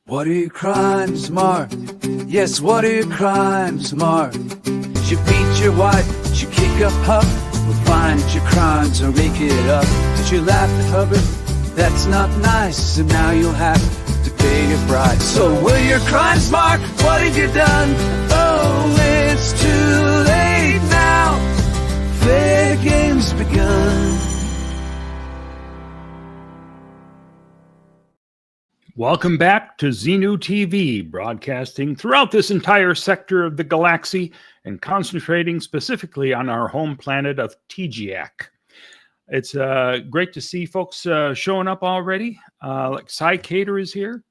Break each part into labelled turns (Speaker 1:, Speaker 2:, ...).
Speaker 1: What are your crimes, Mark? Yes, what are your crimes, Mark? Did you beat your wife? Did you kick up Huck? We'll find your crimes and rake it up. Did you laugh at Hubbard? That's not nice, and now you'll have to pay your price. So what are your crimes, Mark? What have you done? Oh, it's too late now. Fair game's begun.
Speaker 2: Welcome back to Zenu TV, broadcasting throughout this entire sector of the galaxy and concentrating specifically on our home planet of TGAC. It's great to see folks showing up already. Like Cy Cater is here.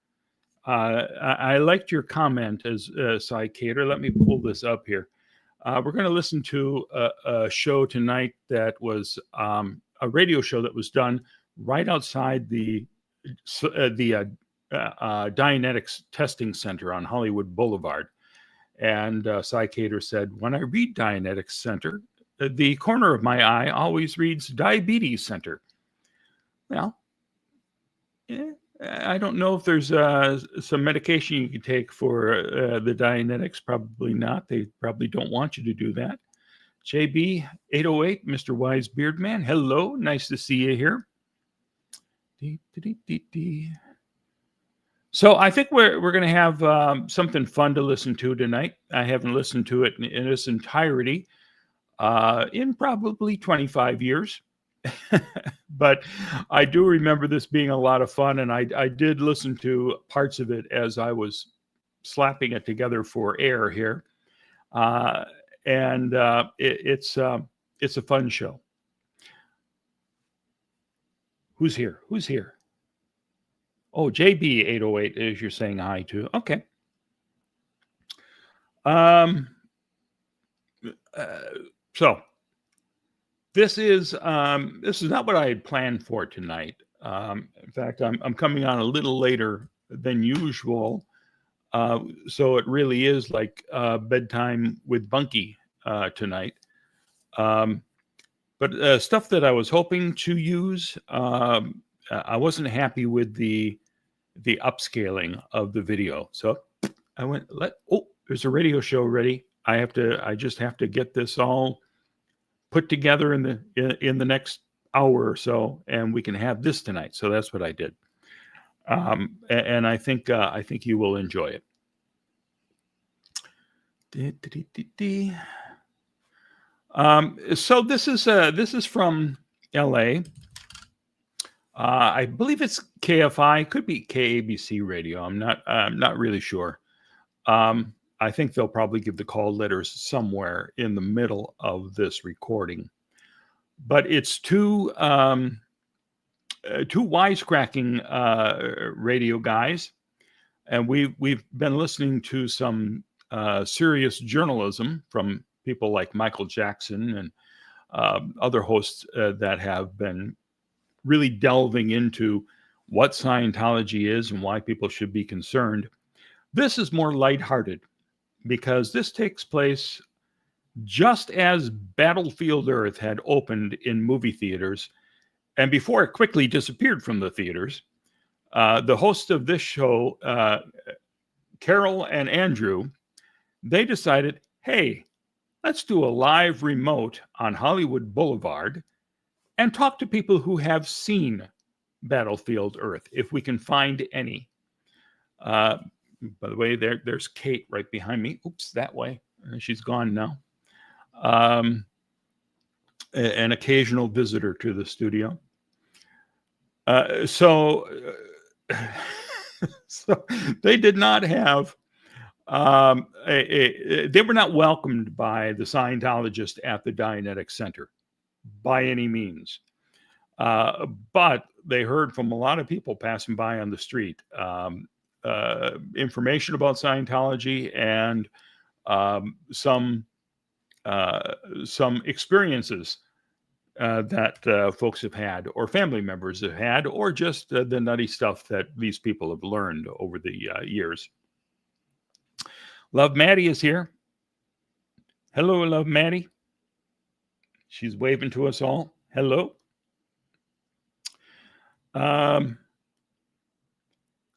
Speaker 2: I liked your comment as Cy Cater. Let me pull this up here. We're going to listen to a show tonight that was a radio show that was done right outside the Dianetics Testing Center on Hollywood Blvd. And Cy Cater said, when I read Dianetics Center, the corner of my eye always reads Diabetes Center. Well, I don't know if there's some medication you can take for the Dianetics. Probably not. They probably don't want you to do that. JB808, Mr. Wise Beard Man. Hello. Nice to see you here. So I think we're going to have something fun to listen to tonight. I haven't listened to it in its entirety in probably 25 years. But I do remember this being a lot of fun, and I did listen to parts of it as I was slapping it together for air here. It's a fun show. Who's here? Who's here? Oh, JB808 is you're saying hi to. Okay. So this is not what I had planned for tonight. In fact, I'm coming on a little later than usual. So it really is like bedtime with Bunky tonight. But stuff that I was hoping to use, I wasn't happy with the upscaling of the video. So I went, there's a radio show ready. I just have to get this all put together in the next hour or so, and we can have this tonight. So that's what I did. And I think you will enjoy it. So this is from LA. I believe it's KFI, could be KABC radio. I'm not really sure. I think they'll probably give the call letters somewhere in the middle of this recording. But it's two wisecracking radio guys, and we've been listening to some serious journalism from people like Michael Jackson and other hosts that have been really delving into what Scientology is and why people should be concerned. This is more lighthearted because this takes place just as Battlefield Earth had opened in movie theaters, and before it quickly disappeared from the theaters. The hosts of this show, Carol and Andrew, they decided, hey, let's do a live remote on Hollywood Blvd and talk to people who have seen Battlefield Earth, if we can find any. By the way, there's Kate right behind me. Oops, that way. She's gone now. An occasional visitor to the studio. So they did not have, they were not welcomed by the Scientologists at the Dianetics Center by any means. But they heard from a lot of people passing by on the street information about Scientology and some experiences that folks have had, or family members have had, or just the nutty stuff that these people have learned over the years. Love Maddie is here. Hello, Love Maddie. She's waving to us all. Hello.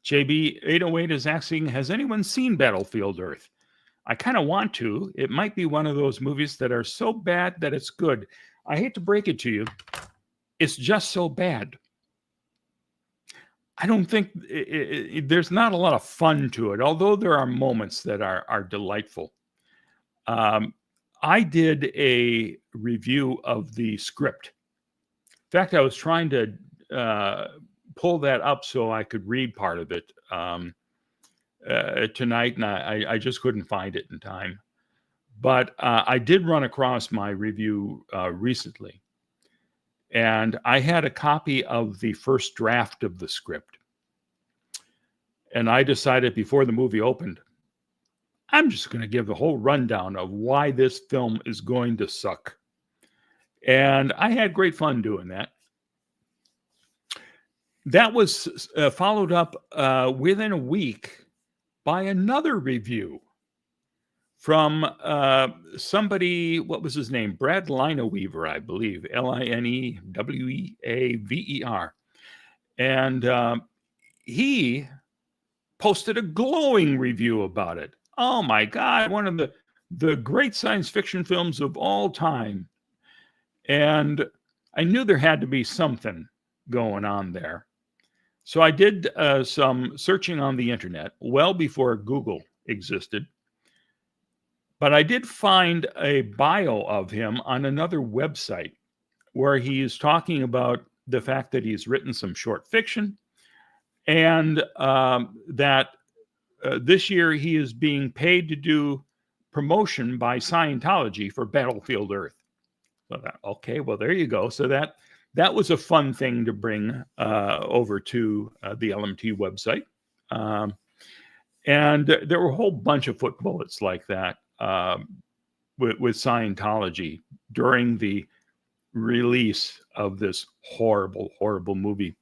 Speaker 2: JB808 is asking, has anyone seen Battlefield Earth? I kind of want to. It might be one of those movies that are so bad that it's good. I hate to break it to you. It's just so bad. I don't think there's not a lot of fun to it, although there are moments that are delightful. I did a review of the script. In fact, I was trying to pull that up so I could read part of it tonight, and I just couldn't find it in time. But I did run across my review recently, and I had a copy of the first draft of the script. And I decided before the movie opened, I'm just going to give the whole rundown of why this film is going to suck. And I had great fun doing that. That was followed up within a week by another review from somebody, what was his name? Brad Lineweaver, I believe, Lineweaver. And he posted a glowing review about it. Oh my God, one of the great science fiction films of all time. And I knew there had to be something going on there. So I did some searching on the internet well before Google existed. But I did find a bio of him on another website where he's talking about the fact that he's written some short fiction and that this year he is being paid to do promotion by Scientology for Battlefield Earth. So okay, well, there you go. So that was a fun thing to bring over to the LMT website. And there were a whole bunch of foot bullets like that with Scientology during the release of this horrible, horrible movie.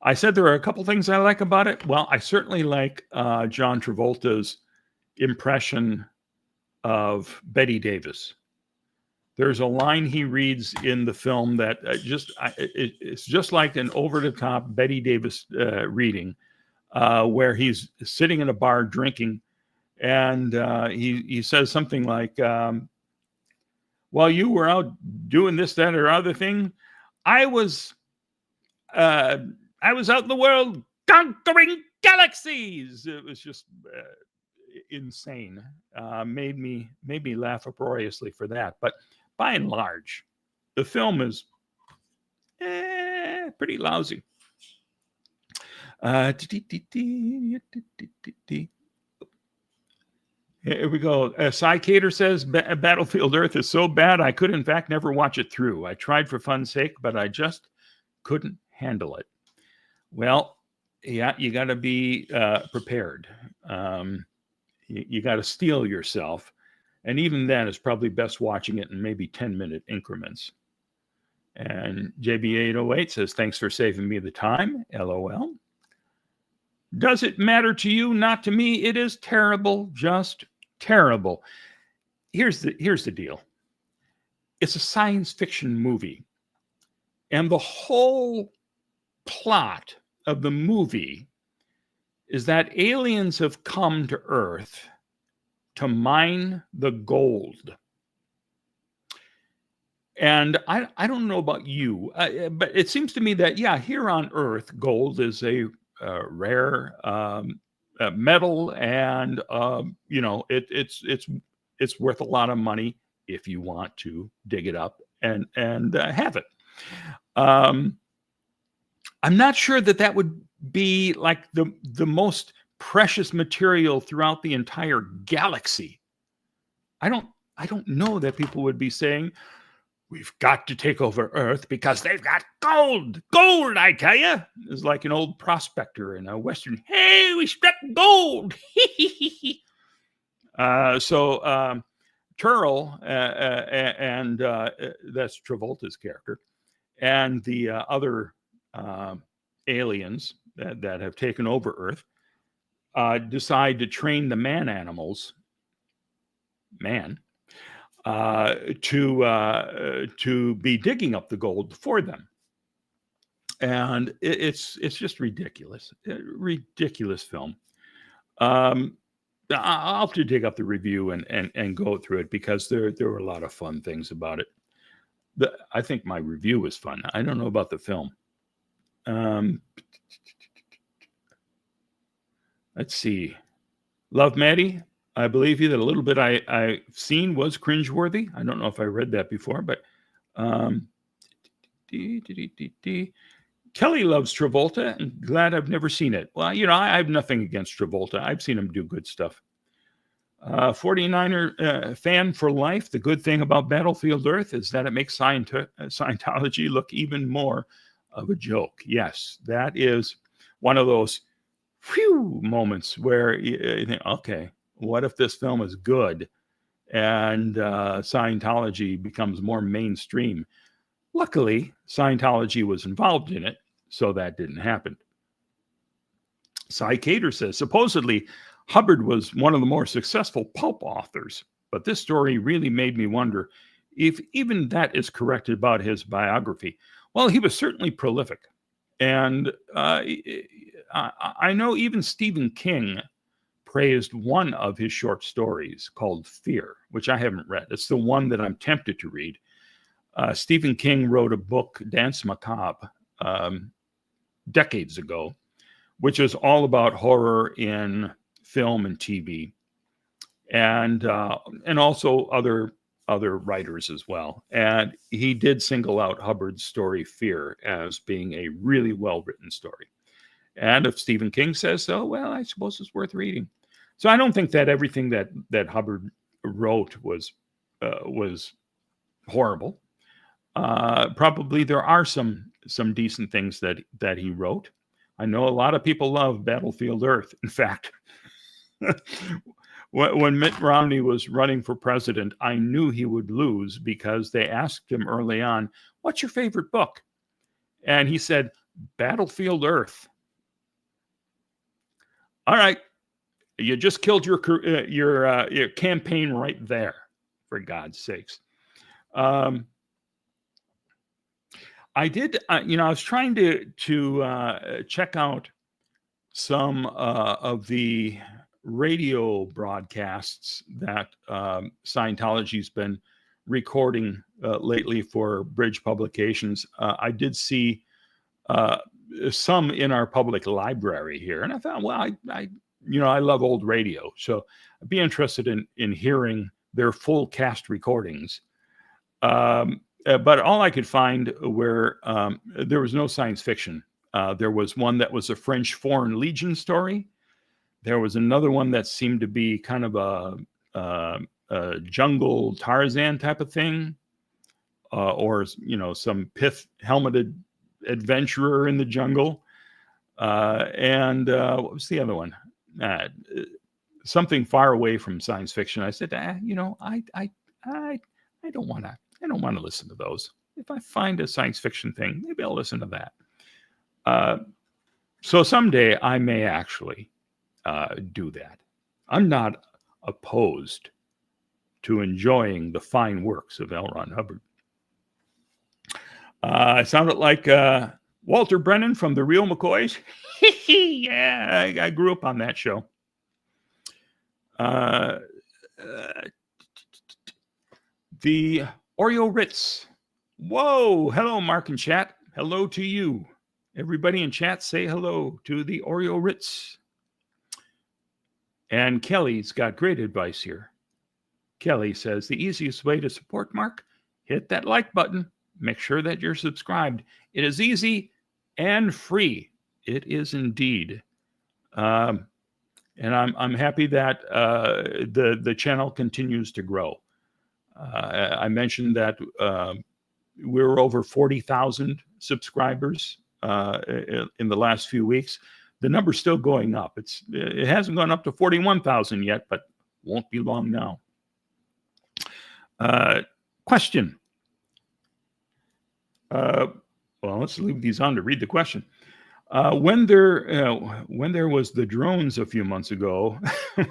Speaker 2: I said there are a couple things I like about it. Well, I certainly like John Travolta's impression of Bette Davis. There's a line he reads in the film that it's just like an over-the-top Bette Davis reading where he's sitting in a bar drinking, and he says something like, while you were out doing this, that, or other thing, I was out in the world conquering galaxies. It was just insane. Made me laugh uproariously for that. But by and large, the film is pretty lousy. Here we go. Psycater says Battlefield Earth is so bad I could in fact never watch it through. I tried for fun's sake, but I just couldn't handle it. Well, yeah, you got to be prepared. You got to steel yourself. And even then, it's probably best watching it in maybe 10-minute increments. And JB808 says, thanks for saving me the time. LOL. Does it matter to you? Not to me. It is terrible. Just terrible. Here's the deal. It's a science fiction movie. And the whole plot of the movie is that aliens have come to Earth to mine the gold. And I don't know about you, but it seems to me that, yeah, here on Earth, gold is a rare metal, and it's worth a lot of money if you want to dig it up and have it. I'm not sure that would be like the most precious material throughout the entire galaxy. I don't know that people would be saying, we've got to take over Earth because they've got gold. Gold, I tell you. It's like an old prospector in a Western. Hey, we struck gold. So Turl, and that's Travolta's character, and the other aliens that have taken over Earth decide to train the man animals, to be digging up the gold for them. and it's just ridiculous, ridiculous film. I'll have to dig up the review and go through it, because there were a lot of fun things about it. I think my review was fun. I don't know about the film. Let's see. Love Maddie, I believe you that a little bit I've seen was cringeworthy. I don't know if I read that before, but Kelly loves Travolta and glad I've never seen it. Well, I have nothing against Travolta. I've seen him do good stuff. 49er fan for life. The good thing about Battlefield Earth is that it makes Scientology look even more of a joke. Yes, that is one of those moments where you think, okay, what if this film is good and Scientology becomes more mainstream? Luckily, Scientology was involved in it, so that didn't happen. Cy Cater says, supposedly, Hubbard was one of the more successful pulp authors, but this story really made me wonder if even that is correct about his biography. Well, he was certainly prolific. And I know even Stephen King praised one of his short stories called Fear, which I haven't read. It's the one that I'm tempted to read. Stephen King wrote a book, Dance Macabre, decades ago, which is all about horror in film and TV, and also other writers as well. And he did single out Hubbard's story Fear as being a really well-written story. And if Stephen King says so, well, I suppose it's worth reading. So I don't think that everything that Hubbard wrote was horrible. Probably there are some decent things that he wrote. I know a lot of people love Battlefield Earth. In fact, when Mitt Romney was running for president, I knew he would lose because they asked him early on, "What's your favorite book?" And he said, "Battlefield Earth." All right, you just killed your campaign right there, for God's sakes. I did, I was trying to check out some of the radio broadcasts that Scientology's been recording lately for Bridge Publications. I did see some in our public library here, and I thought, well, I love old radio, so I'd be interested in hearing their full cast recordings. But all I could find were there was no science fiction. There was one that was a French Foreign Legion story. There was another one that seemed to be kind of a jungle Tarzan type of thing, or some pith helmeted adventurer in the jungle. And what was the other one? Something far away from science fiction. I said, I don't want to listen to those. If I find a science fiction thing, maybe I'll listen to that. So someday I may actually do that. I'm not opposed to enjoying the fine works of L. Ron Hubbard. I sounded like Walter Brennan from The Real McCoys. Yeah, I grew up on that show. The Oreo Ritz. Whoa, hello, Mark and chat. Hello to you. Everybody in chat, say hello to the Oreo Ritz. And Kelly's got great advice here. Kelly says, the easiest way to support Mark, hit that like button. Make sure that you're subscribed. It is easy and free. It is indeed. And I'm happy that the channel continues to grow. I mentioned that we're over 40,000 subscribers in the last few weeks. The number's still going up. It hasn't gone up to 41,000 yet, but won't be long now. Question. Well, let's leave these on to read the question. When there was the drones a few months ago, it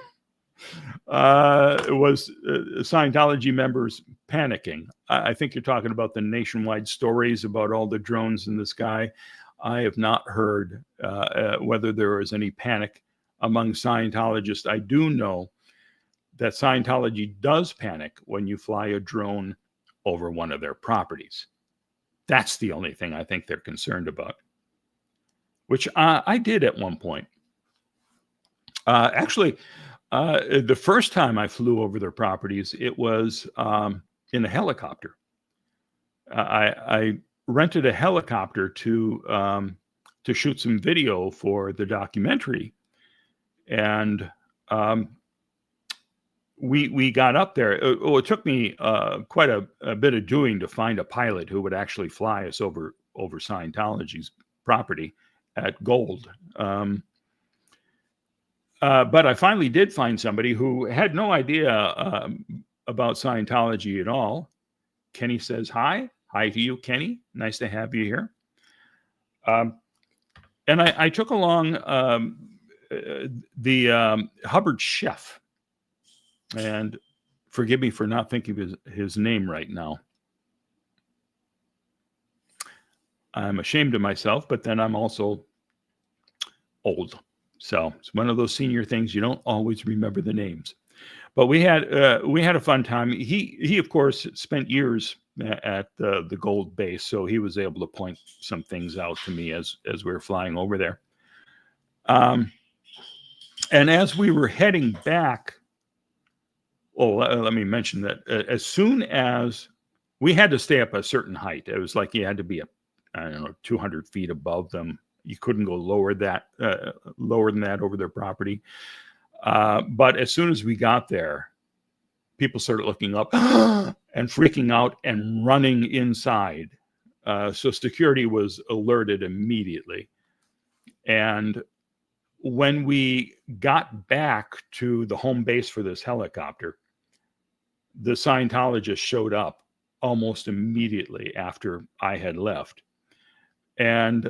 Speaker 2: was Scientology members panicking. I think you're talking about the nationwide stories about all the drones in the sky. I have not heard whether there is any panic among Scientologists. I do know that Scientology does panic when you fly a drone over one of their properties. That's the only thing I think they're concerned about, which I did at one point. Actually, the first time I flew over their properties, it was in a helicopter. I rented a helicopter to shoot some video for the documentary, and we got up there. It took me quite a bit of doing to find a pilot who would actually fly us over Scientology's property at Gold. But I finally did find somebody who had no idea about Scientology at all. Kenny says, hi to you, Kenny. Nice to have you here. And I took along the Hubbard chef. And forgive me for not thinking of his name right now. I'm ashamed of myself, but then I'm also old. So it's one of those senior things. You don't always remember the names. But we had a fun time. He of course spent years at the Gold base, so he was able to point some things out to me as we were flying over there. And as we were heading back, let me mention that as soon as we had to stay up a certain height, it was like you had to be 200 feet above them. You couldn't go lower than that over their property. But as soon as we got there, people started looking up and freaking out and running inside. So security was alerted immediately. And when we got back to the home base for this helicopter, the Scientologists showed up almost immediately after I had left. And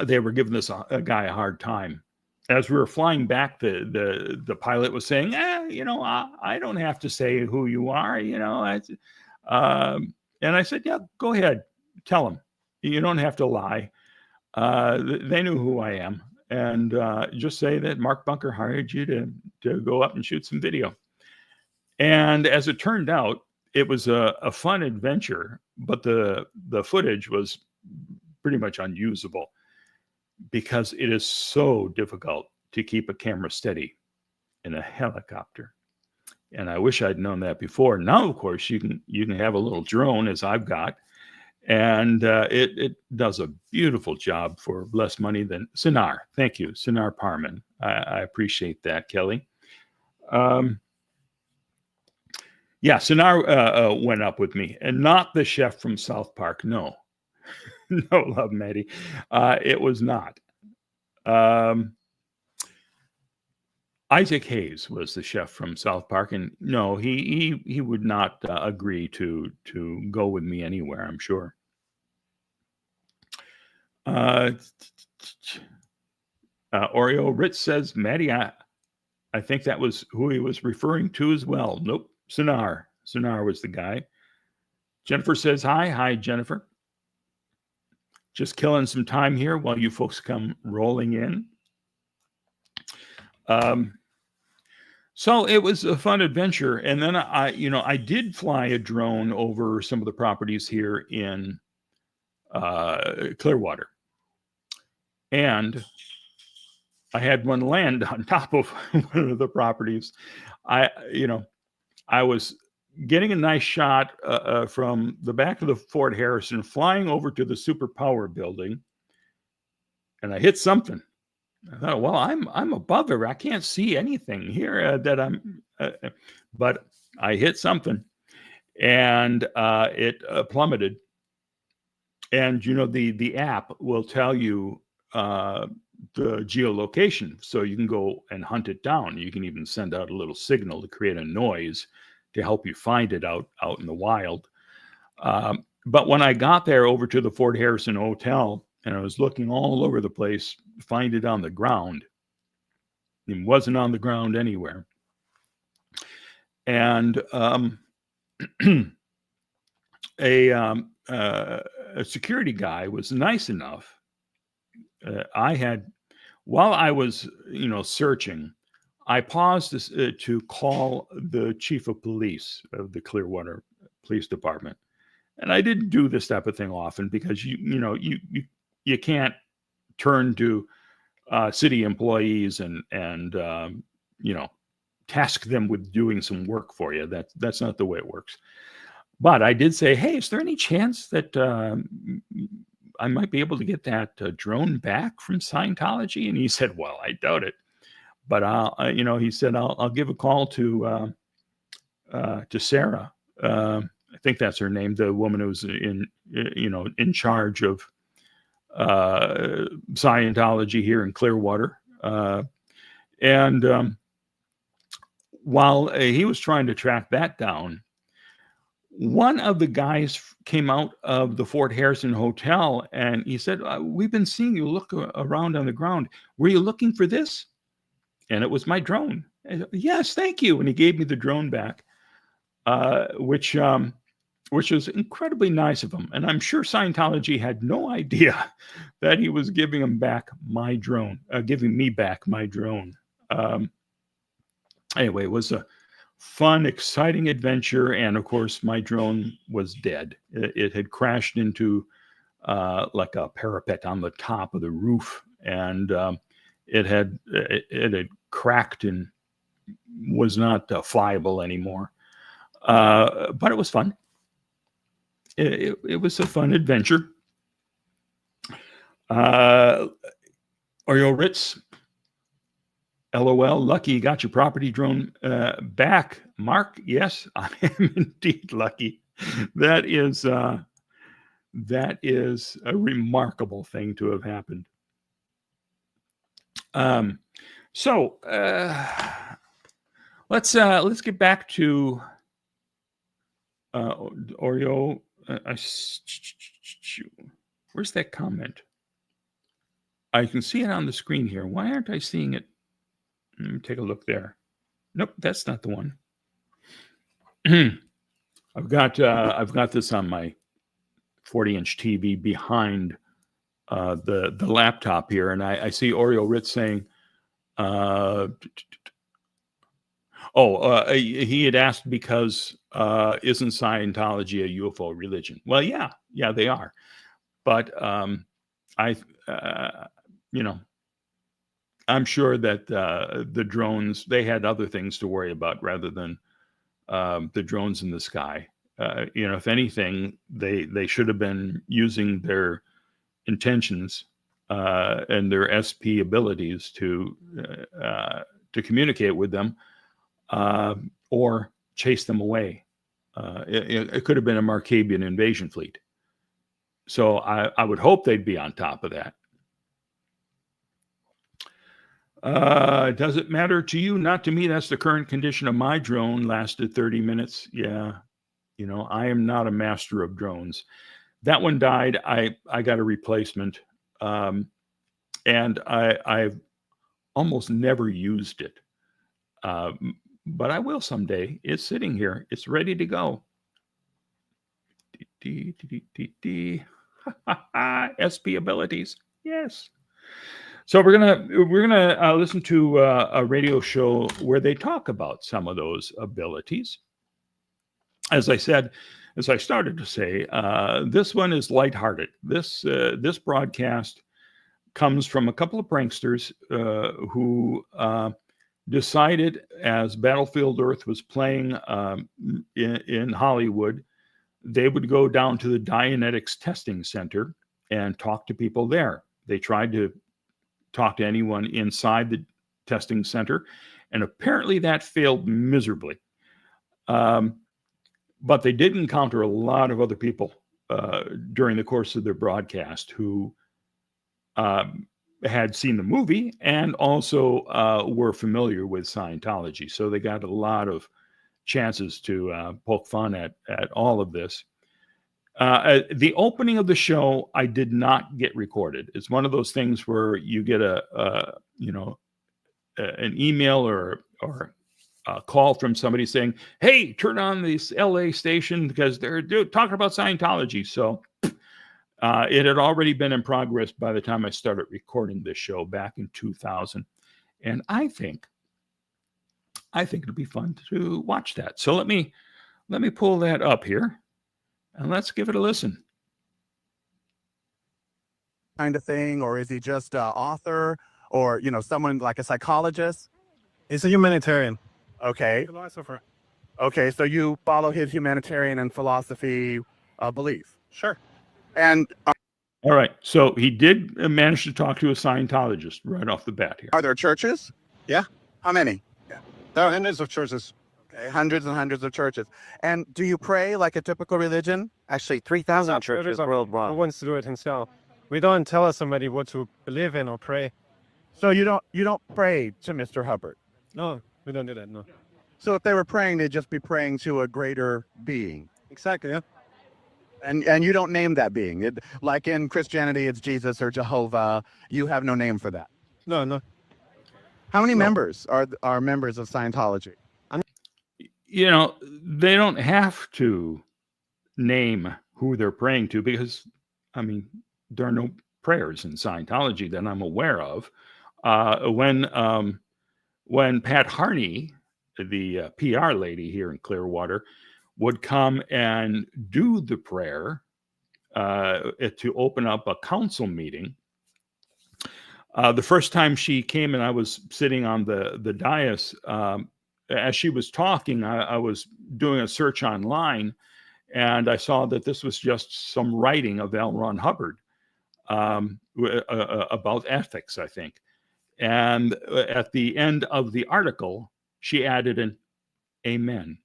Speaker 2: they were giving this guy a hard time. As we were flying back, the pilot was saying, I don't have to say who you are, and I said, yeah, go ahead, tell them. You don't have to lie. They knew who I am. And just say that Mark Bunker hired you to go up and shoot some video. And as it turned out, it was a fun adventure, but the footage was pretty much unusable because it is so difficult to keep a camera steady in a helicopter. And I wish I'd known that before. Now, of course, you can have a little drone, as I've got, and it does a beautiful job for less money than Sinar. Thank you, Sinar Parman. I appreciate that, Kelly. Yeah, Sinar went up with me, and not the chef from South Park. No, no, love, Maddie. It was not. Isaac Hayes was the chef from South Park, and no, he would not agree to go with me anywhere, I'm sure. Oreo Ritz says, Maddie, I think that was who he was referring to as well. Nope, Sinar was the guy. Jennifer says, hi, Jennifer. Just killing some time here while you folks come rolling in. So it was a fun adventure. And then I did fly a drone over some of the properties here in Clearwater. And I had one land on top of one of the properties. I was getting a nice shot from the back of the Fort Harrison, flying over to the Superpower building, and I hit something. I thought, well, I'm above her. I can't see anything here but I hit something, and it plummeted. And the app will tell you the geolocation, so you can go and hunt it down. You can even send out a little signal to create a noise to help you find it out in the wild. But when I got there over to the Fort Harrison Hotel, and I was looking all over the place to find it on the ground, it wasn't on the ground anywhere. And a security guy was nice enough. While I was, searching, I paused to call the chief of police of the Clearwater Police Department. And I didn't do this type of thing often because you can't turn to city employees and task them with doing some work for you. That's not the way it works. But I did say, hey, is there any chance that I might be able to get that drone back from Scientology? And he said, well, I doubt it. But he said, I'll give a call to Sarah. I think that's her name, the woman who's in charge of Scientology here in Clearwater. And while he was trying to track that down, one of the guys came out of the Fort Harrison Hotel and he said, we've been seeing you look around on the ground. Were you looking for this? And it was my drone. I said, yes, thank you. And he gave me the drone back, which was incredibly nice of him. And I'm sure Scientology had no idea that he was giving me back my drone. Anyway, it was a fun, exciting adventure. And of course, my drone was dead. It had crashed into like a parapet on the top of the roof. And it had cracked and was not flyable anymore. But it was fun. It was a fun adventure. Oreo Ritz, LOL, lucky you got your property drone back. Mark, yes, I am indeed lucky. That is a remarkable thing to have happened. So let's get back to Oreo. Where's that comment? I can see it on the screen here. Why aren't I seeing it? Let me take a look there. Nope, that's not the one. I've got this on my 40-inch TV behind the laptop here, and I see Oreo Ritz saying, he had asked because isn't Scientology a UFO religion? Well, yeah, they are. But I'm sure that the drones, they had other things to worry about rather than the drones in the sky. If anything, they should have been using their intentions and their SP abilities to communicate with them. Or chase them away. It could have been a Markabian invasion fleet. So I would hope they'd be on top of that. Does it matter to you? Not to me. That's the current condition of my drone. Lasted 30 minutes. Yeah. I am not a master of drones. That one died. I got a replacement. And I've almost never used it. But I will someday. It's sitting here. It's ready to go. SP abilities. Yes. So we're gonna listen to a radio show where they talk about some of those abilities. As I started to say, this one is lighthearted. This broadcast comes from a couple of pranksters who decided, as Battlefield Earth was playing in Hollywood, they would go down to the Dianetics Testing Center and talk to people there. They tried to talk to anyone inside the testing center, and apparently that failed miserably. But they did encounter a lot of other people during the course of their broadcast who had seen the movie and also were familiar with Scientology. So they got a lot of chances to poke fun at all of this. The opening of the show, I did not get recorded. It's one of those things where you get an email or a call from somebody saying, hey, turn on this LA station because they're talking about Scientology. So It had already been in progress by the time I started recording this show back in 2000. And I think it'll be fun to watch that. So let me pull that up here and let's give it a listen.
Speaker 3: Kind of thing, or is he just an author, or someone like a psychologist?
Speaker 4: He's a humanitarian.
Speaker 3: Okay.
Speaker 4: Philosopher.
Speaker 3: Okay, so you follow his humanitarian and philosophy belief.
Speaker 4: Sure.
Speaker 3: And
Speaker 2: All right. So he did manage to talk to a Scientologist right off the bat here.
Speaker 3: are there churches?
Speaker 4: Yeah.
Speaker 3: How many?
Speaker 4: There are hundreds of churches.
Speaker 3: Okay, hundreds and hundreds of churches. And do you pray like a typical religion?
Speaker 5: Actually, 3,000 churches
Speaker 4: Who
Speaker 5: worldwide.
Speaker 4: wants to do it himself? We don't tell somebody what to believe in or pray.
Speaker 3: So you don't pray to Mr. Hubbard.
Speaker 4: No, we don't do that. No.
Speaker 3: So if they were praying, they'd just be praying to a greater being.
Speaker 4: Exactly. Yeah.
Speaker 3: And you don't name that being. Like in Christianity, it's Jesus or Jehovah. You have no name for that.
Speaker 4: No. No.
Speaker 3: How many members are members of Scientology?
Speaker 2: They don't have to name who they're praying to because, there are no prayers in Scientology that I'm aware of. When Pat Harney, the PR lady here in Clearwater, would come and do the prayer to open up a council meeting, the first time she came and I was sitting on the dais, as she was talking, I was doing a search online, and I saw that this was just some writing of L. Ron Hubbard about ethics, I think. And at the end of the article, she added an amen.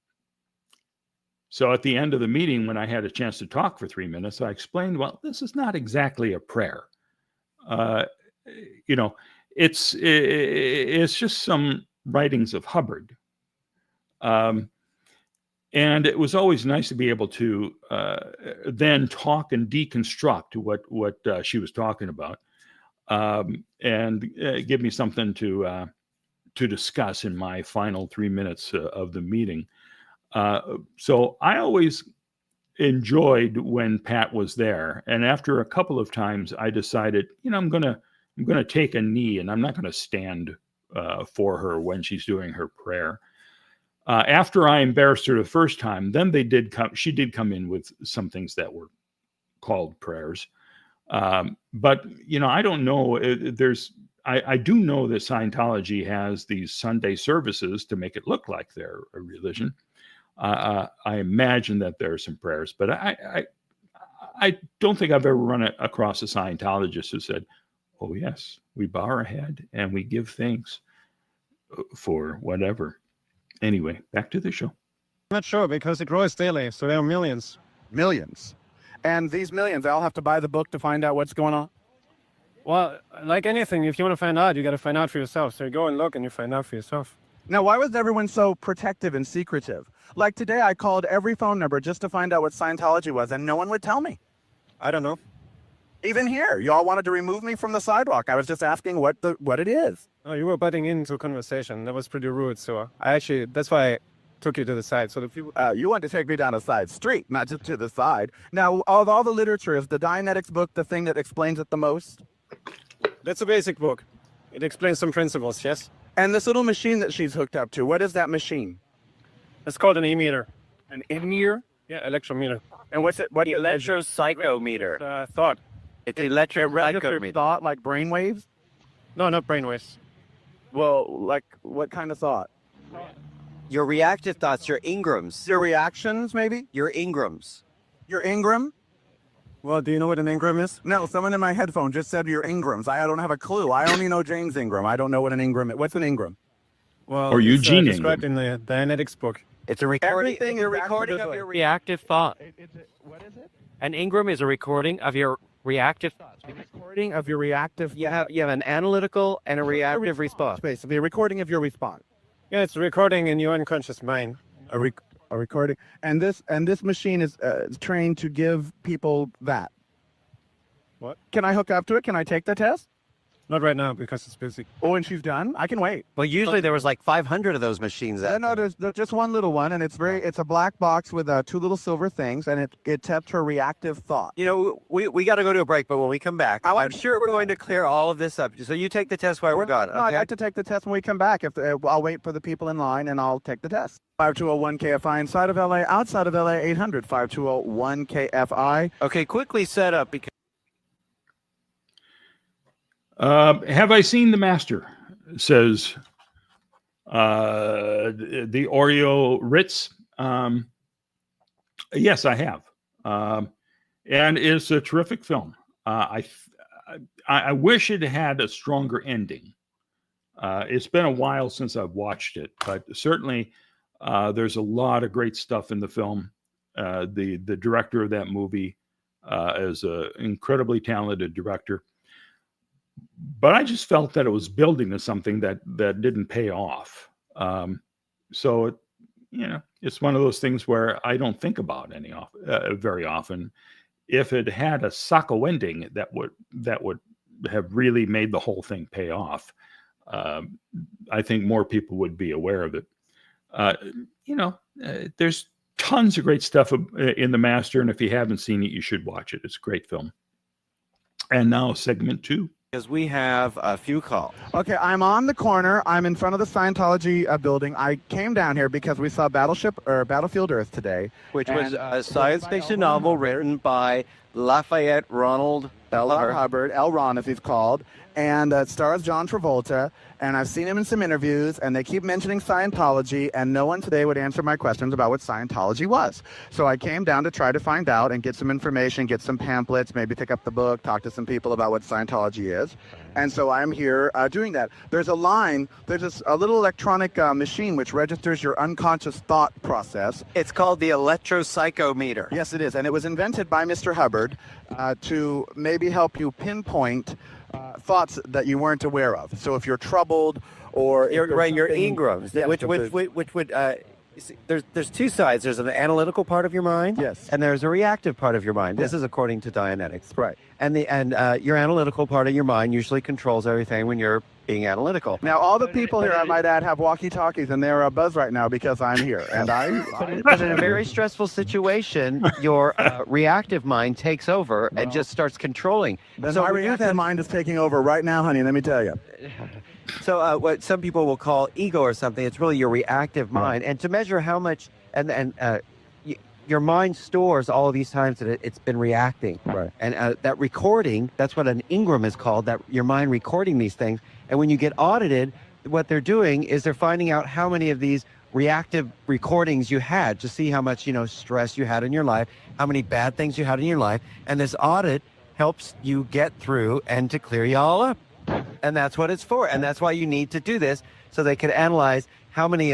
Speaker 2: So at the end of the meeting, when I had a chance to talk for 3 minutes, I explained, well, this is not exactly a prayer. It's just some writings of Hubbard. And it was always nice to be able to then talk and deconstruct what she was talking about, and give me something to discuss in my final 3 minutes of the meeting. So I always enjoyed when Pat was there, and after a couple of times, I decided, I'm gonna take a knee, and I'm not gonna stand for her when she's doing her prayer. After I embarrassed her the first time, then she did come in with some things that were called prayers. But, I don't know. I do know that Scientology has these Sunday services to make it look like they're a religion. I imagine that there are some prayers, but I don't think I've ever run across a Scientologist who said, oh, yes, we bow our head and we give thanks for whatever. Anyway, back to the show.
Speaker 4: I'm not sure because it grows daily, so there are millions.
Speaker 3: Millions. And these millions, I'll have to buy the book to find out what's going on?
Speaker 4: Well, like anything, if you want to find out, you got to find out for yourself. So you go and look and you find out for yourself.
Speaker 3: Now, why was everyone so protective and secretive? Like today, I called every phone number just to find out what Scientology was, and no one would tell me.
Speaker 4: I don't know.
Speaker 3: Even here, y'all wanted to remove me from the sidewalk. I was just asking what it is.
Speaker 4: Oh, you were butting into a conversation. That was pretty rude. So that's why I took you to the side. So the people.
Speaker 3: You wanted to take me down a side street, not just to the side. Now, of all the literature, is the Dianetics book the thing that explains it the most?
Speaker 4: That's a basic book. It explains some principles, yes?
Speaker 3: And this little machine that she's hooked up to, what is that machine?
Speaker 4: It's called an e-meter.
Speaker 3: An in-meter?
Speaker 4: Yeah, electrometer.
Speaker 3: And what's it? What do you
Speaker 5: Electropsychometer.
Speaker 4: Thought.
Speaker 5: It's electropsychometer.
Speaker 3: thought, like brainwaves?
Speaker 4: No, not brainwaves.
Speaker 3: Well, like what kind of thought?
Speaker 5: Your reactive thoughts, your Ingrams.
Speaker 3: Your reactions, maybe?
Speaker 5: Your Ingrams.
Speaker 3: Your Ingram?
Speaker 4: Well, do you know what an Ingram is?
Speaker 3: No, someone in my headphone just said your Ingrams. I don't have a clue. I only know James Ingram. I don't know what an Ingram is. What's an Ingram?
Speaker 4: Well,
Speaker 2: Or Eugene
Speaker 4: it's described in the Dianetics book.
Speaker 5: It's a recording.
Speaker 3: Everything
Speaker 5: a
Speaker 3: is
Speaker 5: recording
Speaker 3: active
Speaker 5: of your
Speaker 6: reactive thought.
Speaker 3: What is it?
Speaker 6: An Ingram is a recording of your reactive thoughts.
Speaker 3: Recording of your reactive.
Speaker 5: You have an analytical and a reactive response.
Speaker 3: Basically, a recording of your response.
Speaker 4: Yeah, it's a recording in your unconscious mind.
Speaker 3: A recording. And this machine is trained to give people that.
Speaker 4: What?
Speaker 3: Can I hook up to it? Can I take the test?
Speaker 4: Not right now because it's busy.
Speaker 3: Oh, and she's done? I can wait.
Speaker 5: Well, usually there was like 500 of those machines.
Speaker 3: No, there's just one little one, and it's a black box with two little silver things, and it tapped her reactive thought.
Speaker 5: You know, we got to go to a break, but when we come back, I'm sure we're going to clear all of this up. So you take the test while we're gone.
Speaker 3: No, I'd like to take the test when we come back. I'll wait for the people in line, and I'll take the test. 5201-KFI inside of LA, outside of LA, 800-5201-KFI.
Speaker 5: Okay, quickly set up because.
Speaker 2: Have I seen The Master? Says the Oreo Ritz. Yes, I have. And it's a terrific film. I wish it had a stronger ending. It's been a while since I've watched it, but certainly there's a lot of great stuff in the film. The director of that movie is an incredibly talented director. But I just felt that it was building to something that didn't pay off. So, it's one of those things where I don't think about very often. If it had a sucko ending, that would have really made the whole thing pay off. I think more people would be aware of it. There's tons of great stuff in The Master, and if you haven't seen it, you should watch it. It's a great film. And now segment 2.
Speaker 5: Because we have a few calls.
Speaker 3: Okay, I'm on the corner. I'm in front of the Scientology building. I came down here because we saw Battlefield Earth today,
Speaker 5: Which was a science fiction novel written by Lafayette Ronald
Speaker 3: L. Hubbard, L. Ron as he's called, and it stars John Travolta, and I've seen him in some interviews, and they keep mentioning Scientology, and no one today would answer my questions about what Scientology was. So I came down to try to find out and get some information, get some pamphlets, maybe pick up the book, talk to some people about what Scientology is. And so I'm here doing that. There's a little electronic machine which registers your unconscious thought process.
Speaker 5: It's called the electropsychometer.
Speaker 3: Yes, it is, and it was invented by Mr. Hubbard to maybe help you pinpoint thoughts that you weren't aware of. So if you're troubled or
Speaker 5: Your Ingrams, which would there's two sides. There's an analytical part of your mind,
Speaker 3: Yes.
Speaker 5: and there's a reactive part of your mind. This is according to Dianetics,
Speaker 3: Right.
Speaker 5: And your analytical part of your mind usually controls everything when you're being analytical.
Speaker 3: Now, all the people here, I might add, have walkie-talkies, and they're buzz right now because I'm here. And
Speaker 5: But in a very stressful situation, your reactive mind takes over and just starts controlling.
Speaker 3: Then
Speaker 5: So
Speaker 3: my
Speaker 5: when you
Speaker 3: reactive
Speaker 5: have-
Speaker 3: mind is taking over right now, honey, let me tell you.
Speaker 5: So what some people will call ego or something, it's really your reactive mind. And to measure how much, your mind stores all of these times that it's been reacting.
Speaker 3: Right.
Speaker 5: And that recording, that's what an Ingram is called, that your mind recording these things. And when you get audited, what they're doing is they're finding out how many of these reactive recordings you had to see how much, stress you had in your life, how many bad things you had in your life. And this audit helps you get through and to clear you all up. And that's what it's for. And that's why you need to do this, so they can analyze how many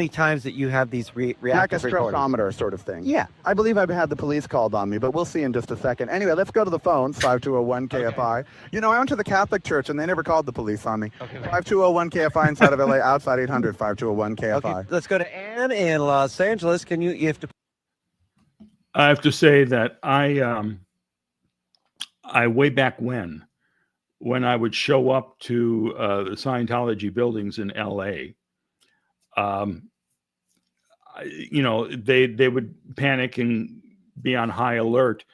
Speaker 5: times that you have these
Speaker 3: Like a
Speaker 5: reactive recordings.
Speaker 3: stressometer sort of thing.
Speaker 5: Yeah.
Speaker 3: I believe I've had the police called on me, but we'll see in just a second. Anyway, let's go to the phones, 5201-KFI. I went to the Catholic Church, and they never called the police on me. 5201-KFI inside of LA, outside 800-5201-KFI.
Speaker 5: Okay, let's go to Ann in Los Angeles. You have to.
Speaker 2: I have to say that I way back when I would show up to the Scientology buildings in LA, they would panic and be on high alert.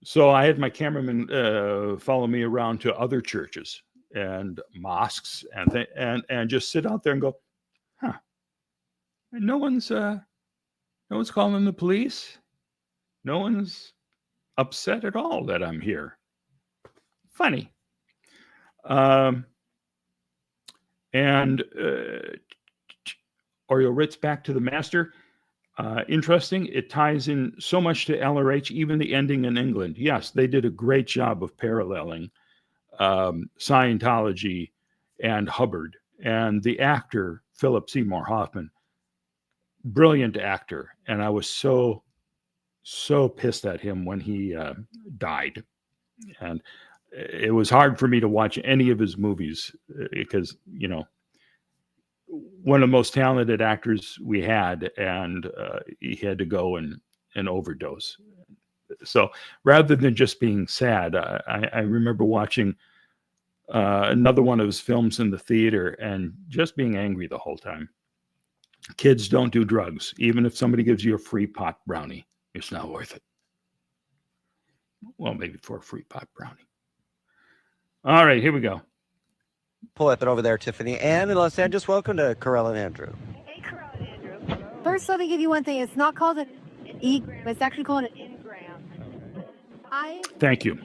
Speaker 2: So I had my cameraman follow me around to other churches and mosques and just sit out there and go, no one's calling the police. No one's upset at all that I'm here. Funny. Oreo Ritz, back to the Master. Interesting. It ties in so much to LRH, even the ending in England. Yes, they did a great job of paralleling Scientology and Hubbard. And the actor, Philip Seymour Hoffman, brilliant actor. And I was so pissed at him when he died. And it was hard for me to watch any of his movies because, one of the most talented actors we had, and he had to go and overdose. So rather than just being sad, I remember watching another one of his films in the theater and just being angry the whole time. Kids don't do drugs. Even if somebody gives you a free pot brownie, it's not worth it. Well, maybe for a free pot brownie. All right, here we go.
Speaker 5: Pull it over there, Tiffany. Ann in Los Angeles, welcome to Corell and Andrew.
Speaker 7: Hey, Corell and Andrew. First, let me give you one thing. It's not called an e-gram. It's actually called an engram.
Speaker 2: Thank you.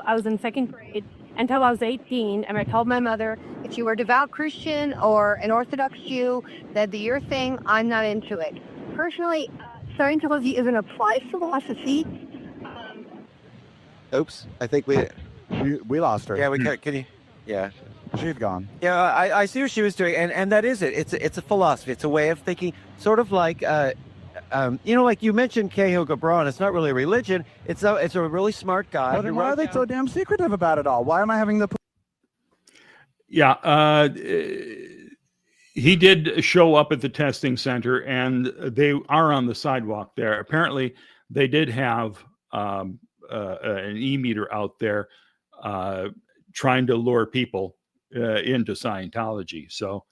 Speaker 7: I was in second grade until I was 18, and I told my mother, if you were a devout Christian or an Orthodox Jew, that'd be your thing. I'm not into it. Personally, Scientology is an applied philosophy.
Speaker 5: Oops, I think we
Speaker 3: lost her.
Speaker 5: Yeah, we can you? Yeah.
Speaker 3: She's gone.
Speaker 5: Yeah, I see what she was doing, and that is it. It's a philosophy. It's a way of thinking, sort of like, like you mentioned Cahill Gibran. It's not really a religion. It's a really smart guy.
Speaker 3: Well, then why are they so damn secretive about it all? Why am I having the...
Speaker 2: Yeah, he did show up at the testing center, and they are on the sidewalk there. Apparently, they did have an e-meter out there trying to lure people into Scientology. So,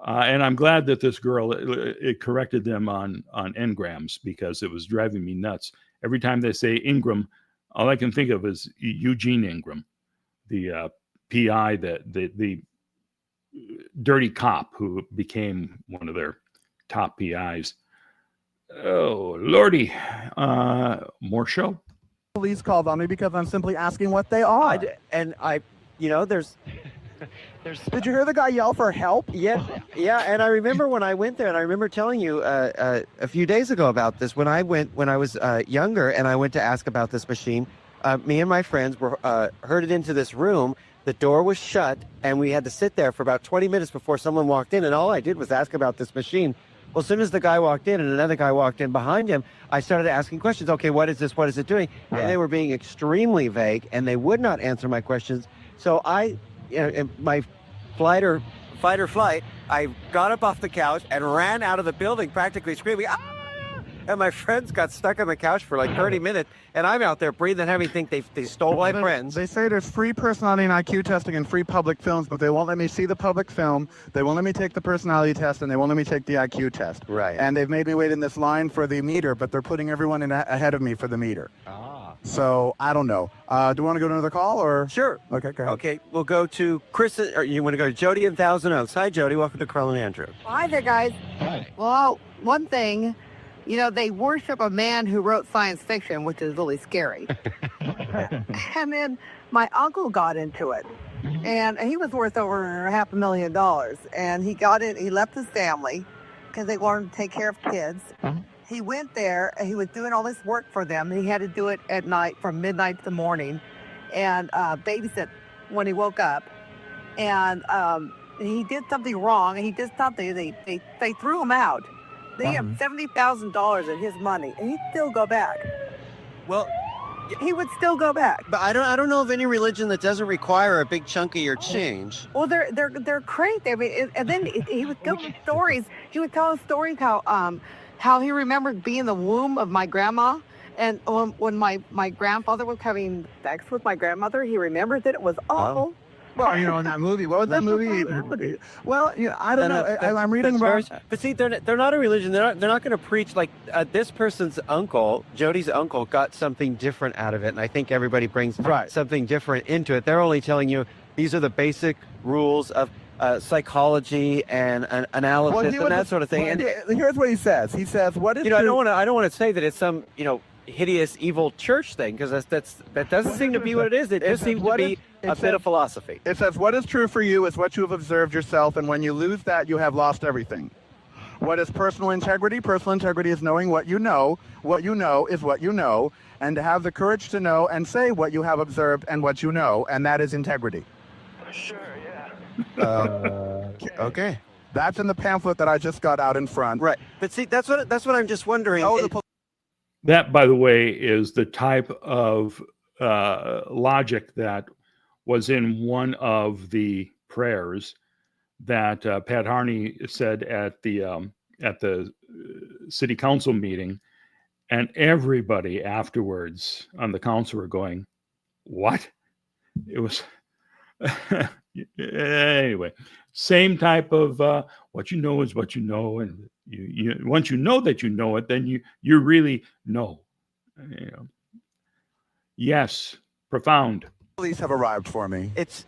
Speaker 2: and I'm glad that this girl it corrected them on engrams, because it was driving me nuts. Every time they say Ingram, all I can think of is Eugene Ingram, the PI, the dirty cop who became one of their top PIs. Oh, Lordy. More show?
Speaker 3: Police called on me because I'm simply asking what they are.
Speaker 5: There's
Speaker 3: Did you hear the guy yell for help?
Speaker 5: Yeah, and I remember when I went there, and I remember telling you a few days ago about this. When I was younger, and I went to ask about this machine, me and my friends were herded into this room. The door was shut, and we had to sit there for about 20 minutes before someone walked in, and all I did was ask about this machine. Well, as soon as the guy walked in and another guy walked in behind him, I started asking questions. Okay, what is this? What is it doing? Yeah. And they were being extremely vague, and they would not answer my questions. So in my fight or flight, I got up off the couch and ran out of the building, practically screaming, "Ah!" And my friends got stuck on the couch for like 30 minutes, and I'm out there breathing heavy, think they stole my friends.
Speaker 3: They say there's free personality and IQ testing and free public films, but they won't let me see the public film, they won't let me take the personality test, and they won't let me take the IQ test.
Speaker 5: Right.
Speaker 3: And they've made me wait in this line for the meter, but they're putting everyone ahead of me for the meter. So, I don't know. Do you want to go to another call, or?
Speaker 5: Sure.
Speaker 3: Okay, go ahead.
Speaker 5: Okay, we'll go to Chris, or you want to go to Jody in Thousand Oaks. Hi, Jody. Welcome to Corell and Andrew.
Speaker 8: Hi there, guys.
Speaker 5: Hi.
Speaker 8: Well, one thing, they worship a man who wrote science fiction, which is really scary. And then my uncle got into it, and he was worth over $500,000. And he left his family because they wanted to take care of kids. He went there, and he was doing all this work for them. He had to do it at night from midnight to morning, and babysit when he woke up. And he did something wrong, and he did something. They threw him out. They have $70,000 in his money, and he'd still go back.
Speaker 5: Well,
Speaker 8: he would still go back.
Speaker 5: But I don't know of any religion that doesn't require a big chunk of your change.
Speaker 8: Well, they're crazy. I mean, and then he would tell stories. He would tell us stories how he remembered being in the womb of my grandma, and when my grandfather was having sex with my grandmother, he remembered that it was awful.
Speaker 3: Well, in that movie, what was that movie? Well, I don't know. I'm reading about.
Speaker 5: But see, they're not a religion. They're not going to preach like this person's uncle, Jody's uncle, got something different out of it, and I think everybody brings something different into it. They're only telling you these are the basic rules of psychology and analysis and that sort of thing. And
Speaker 3: here's what he says. He says, "What is?"
Speaker 5: I don't want to say that it's some hideous evil church thing, because that doesn't seem to be what it is. It just seems to be a bit of philosophy.
Speaker 3: It says, "What is true for you is what you have observed yourself, and when you lose that, you have lost everything." What is personal integrity? Personal integrity is knowing what you know. What you know is what you know, and to have the courage to know and say what you have observed and what you know, and that is integrity.
Speaker 8: Sure, yeah.
Speaker 3: Okay. That's in the pamphlet that I just got out in front.
Speaker 5: Right. But see, that's what I'm just wondering.
Speaker 2: That, by the way, is the type of logic that was in one of the prayers that Pat Harney said at the city council meeting, and everybody afterwards on the council were going, "What?" it was anyway, same type of what you know is what you know, and you once you know that you know it, then you really know. You know. Yes, profound.
Speaker 3: Police have arrived for me.
Speaker 5: It's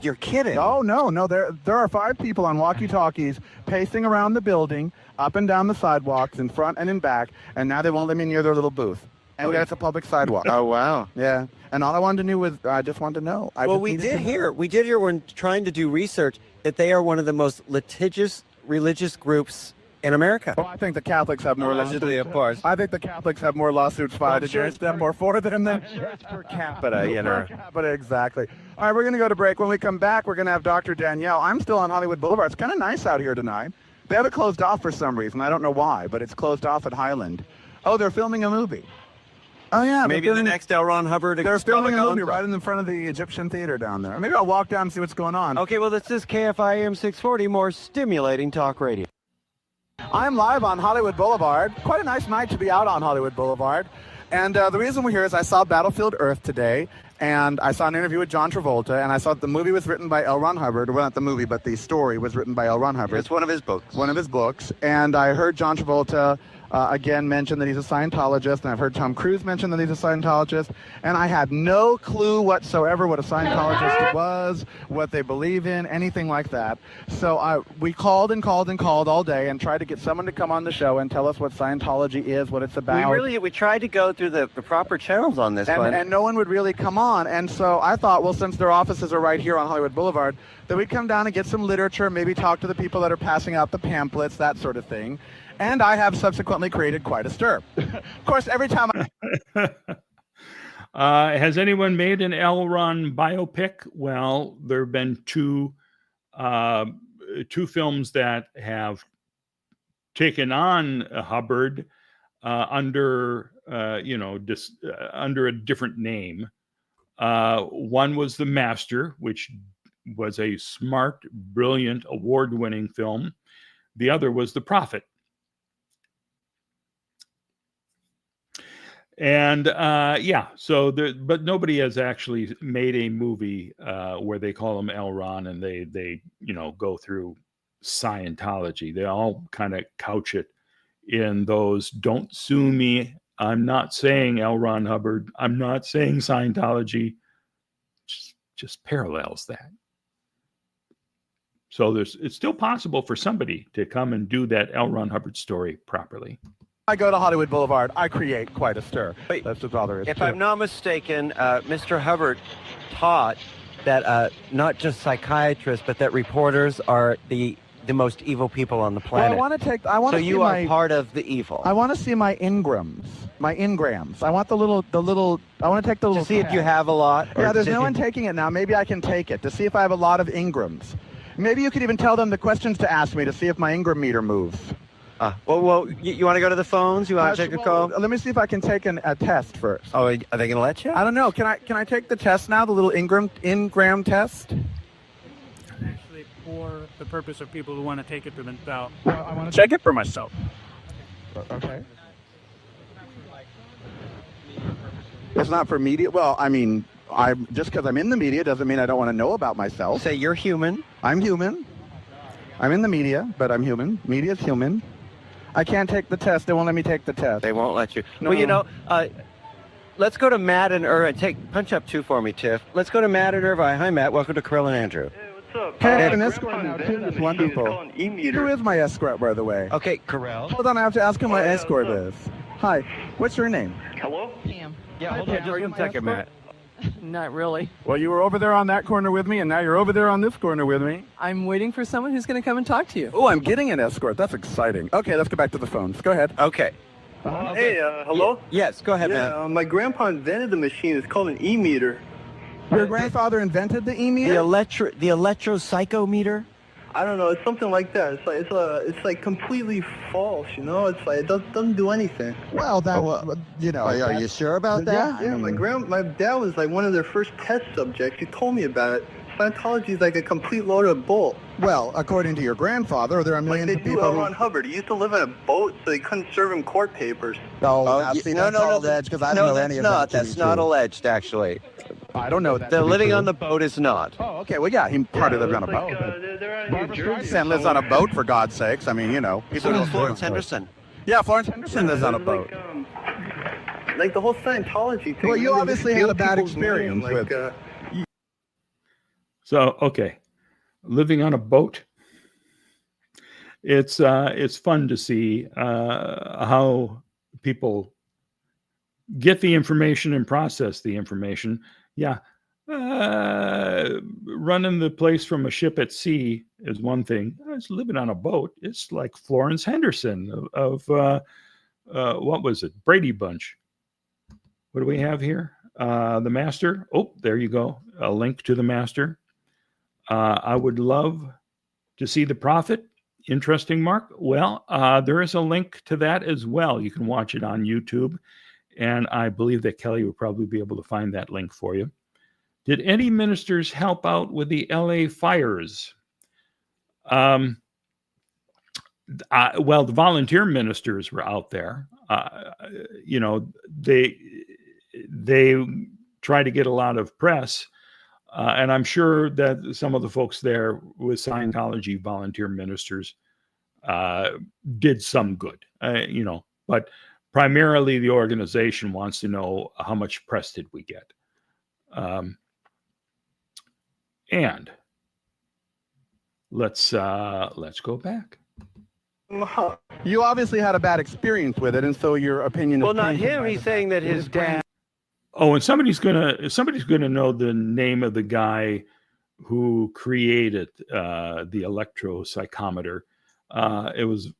Speaker 5: you're kidding.
Speaker 3: No. There are 5 people on walkie-talkies pacing around the building, up and down the sidewalks, in front and in back, and now they won't let me near their little booth. And it's a public sidewalk.
Speaker 5: Oh, wow.
Speaker 3: Yeah. And all I wanted to know was, I just wanted to know.
Speaker 5: Well, we did hear when trying to do research that they are one of the most litigious religious groups in America.
Speaker 3: Oh, I think the Catholics have more
Speaker 5: Allegedly, of course.
Speaker 3: I think the Catholics have more lawsuits filed against them or for them than
Speaker 5: Per capita, you know.
Speaker 3: Per capita, exactly. All right, we're going to go to break. When we come back, we're going to have Dr. Danielle. I'm still on Hollywood Boulevard. It's kind of nice out here tonight. They have it closed off for some reason. I don't know why, but it's closed off at Highland. Oh, they're filming a movie. Oh, yeah.
Speaker 5: Maybe the next L. Ron Hubbard.
Speaker 3: They're filming a movie right in the front of the Egyptian theater down there. Maybe I'll walk down and see what's going on.
Speaker 5: Okay, well, this is KFI AM 640, more stimulating talk radio.
Speaker 3: I'm live on Hollywood Boulevard. Quite a nice night to be out on Hollywood Boulevard. And the reason we're here is I saw Battlefield Earth today, and I saw an interview with John Travolta, and I saw the movie was written by L. Ron Hubbard. Well, not the movie, but the story was written by L. Ron Hubbard.
Speaker 5: It's one of his books.
Speaker 3: One of his books. And I heard John Travolta again mention that he's a Scientologist, and I've heard Tom Cruise mention that he's a Scientologist, and I had no clue whatsoever what a Scientologist was, what they believe in, anything like that. So we called and called and called all day and tried to get someone to come on the show and tell us what Scientology is, what it's about.
Speaker 5: We tried to go through the proper channels on this one.
Speaker 3: And no one would really come on. And so I thought, well, since their offices are right here on Hollywood Boulevard, that we'd come down and get some literature, maybe talk to the people that are passing out the pamphlets, that sort of thing. And I have subsequently created quite a stir. Of course, every time
Speaker 2: has anyone made an L. Ron biopic? Well, there have been two films that have taken on Hubbard under under a different name. One was The Master, which was a smart, brilliant, award-winning film. The other was The Prophet. And but nobody has actually made a movie where they call him L. Ron and they go through Scientology. They all kind of couch it in those, don't sue me, I'm not saying L. Ron Hubbard, I'm not saying Scientology, just parallels that. So it's still possible for somebody to come and do that L. Ron Hubbard story properly.
Speaker 3: I go to Hollywood Boulevard, I create quite a stir.
Speaker 5: Wait,
Speaker 3: that's what all there is.
Speaker 5: If I'm not mistaken, Mr. Hubbard taught that not just psychiatrists, but that reporters are the most evil people on the planet.
Speaker 3: Well,
Speaker 5: so you are part of the evil.
Speaker 3: I want to see my ingrams. I want the little. I want to take the little.
Speaker 5: To see if you have a lot.
Speaker 3: Yeah, there's no one taking it now. Maybe I can take it to see if I have a lot of ingrams. Maybe you could even tell them the questions to ask me to see if my Ingram meter moves.
Speaker 5: Well, you want to go to the phones? You want to take a call?
Speaker 3: Let me see if I can take a test first.
Speaker 5: Oh, are they going to let you?
Speaker 3: I don't know. Can I take the test now? The little Ingram test?
Speaker 9: Actually, for the purpose of people who want to take it for themselves.
Speaker 3: Well, I want to
Speaker 9: check it for myself.
Speaker 3: Okay. It's not for media. Well, I mean, just because I'm in the media doesn't mean I don't want to know about myself.
Speaker 5: Say you're human.
Speaker 3: I'm human. I'm in the media, but I'm human. Media's human. I can't take the test. They won't let me take the test.
Speaker 5: They won't let you.
Speaker 3: No.
Speaker 5: Well, let's go to Matt and Irvine. Punch up 2 for me, Tiff. Let's go to Matt and Irvine. Hi, Matt. Welcome to Krill and Andrew.
Speaker 10: Hey, what's up?
Speaker 3: Hey, I have an escort now, too. That's wonderful.
Speaker 10: E-meter.
Speaker 3: Who is my escort, by the way?
Speaker 5: Okay, Corral.
Speaker 3: Hold on, I have to ask who my escort is. Hi, what's your name?
Speaker 10: Hello?
Speaker 11: Pam.
Speaker 5: Yeah, hold on just 1 second, Matt.
Speaker 11: Not really.
Speaker 3: Well, you were over there on that corner with me, and now you're over there on this corner with me.
Speaker 11: I'm waiting for someone who's going to come and talk to you.
Speaker 3: Oh, I'm getting an escort. That's exciting. Okay, let's go back to the phones. Go ahead.
Speaker 5: Okay.
Speaker 10: Hey, hello?
Speaker 5: Yes, go ahead,
Speaker 10: Matt. My grandpa invented the machine. It's called an e-meter.
Speaker 3: Your grandfather invented the e-meter?
Speaker 5: The electropsychometer?
Speaker 10: I don't know. It's something like that. It's like completely false. You know, it's like it doesn't do anything.
Speaker 3: Well, are you sure about that?
Speaker 10: Yeah. My dad was like one of their first test subjects. He told me about it. Scientology is like a complete load of bull.
Speaker 3: Well, according to your grandfather, there are millions of people.
Speaker 10: L. Ron Hubbard. He used to live on a boat, so they couldn't serve him court papers.
Speaker 3: No, that's alleged because I don't know any of that.
Speaker 5: That's not alleged, actually.
Speaker 3: I don't know that.
Speaker 5: The
Speaker 3: to be
Speaker 5: living
Speaker 3: true.
Speaker 5: on the boat is not.
Speaker 3: Oh, okay. Well, yeah, he probably lives on a boat. Barbara Streisand lives on a boat, for God's sakes. I mean, you know.
Speaker 5: So does Florence Henderson.
Speaker 3: Yeah, Florence Henderson lives on a boat.
Speaker 10: Like the whole Scientology thing.
Speaker 3: Well, you
Speaker 10: I mean,
Speaker 3: obviously
Speaker 10: they
Speaker 3: had a
Speaker 10: steal
Speaker 3: bad
Speaker 10: people's money,
Speaker 3: experience
Speaker 10: like,
Speaker 3: with.
Speaker 2: So, okay, living on a boat. It's fun to see how people get the information and process the information. Yeah, running the place from a ship at sea is one thing. It's living on a boat. It's like Florence Henderson of what was it? Brady Bunch. What do we have here? The Master. Oh, there you go. A link to the Master. I would love to see The Prophet. Interesting, Mark. Well, there is a link to that as well. You can watch it on YouTube. And I believe that Kelly would probably be able to find that link for you. Did any ministers help out with the LA fires? Well, the volunteer ministers were out there. You know, they try to get a lot of press. And I'm sure that some of the folks there with Scientology volunteer ministers did some good, you know, but primarily the organization wants to know how much press did we get. And let's go back.
Speaker 3: You obviously had a bad experience with it, and so your opinion is.
Speaker 5: Well, not
Speaker 3: tainted
Speaker 5: him.
Speaker 3: by
Speaker 5: He's
Speaker 3: the
Speaker 5: saying that his dad.
Speaker 2: Oh, and somebody's gonna know the name of the guy who created the electropsychometer. It was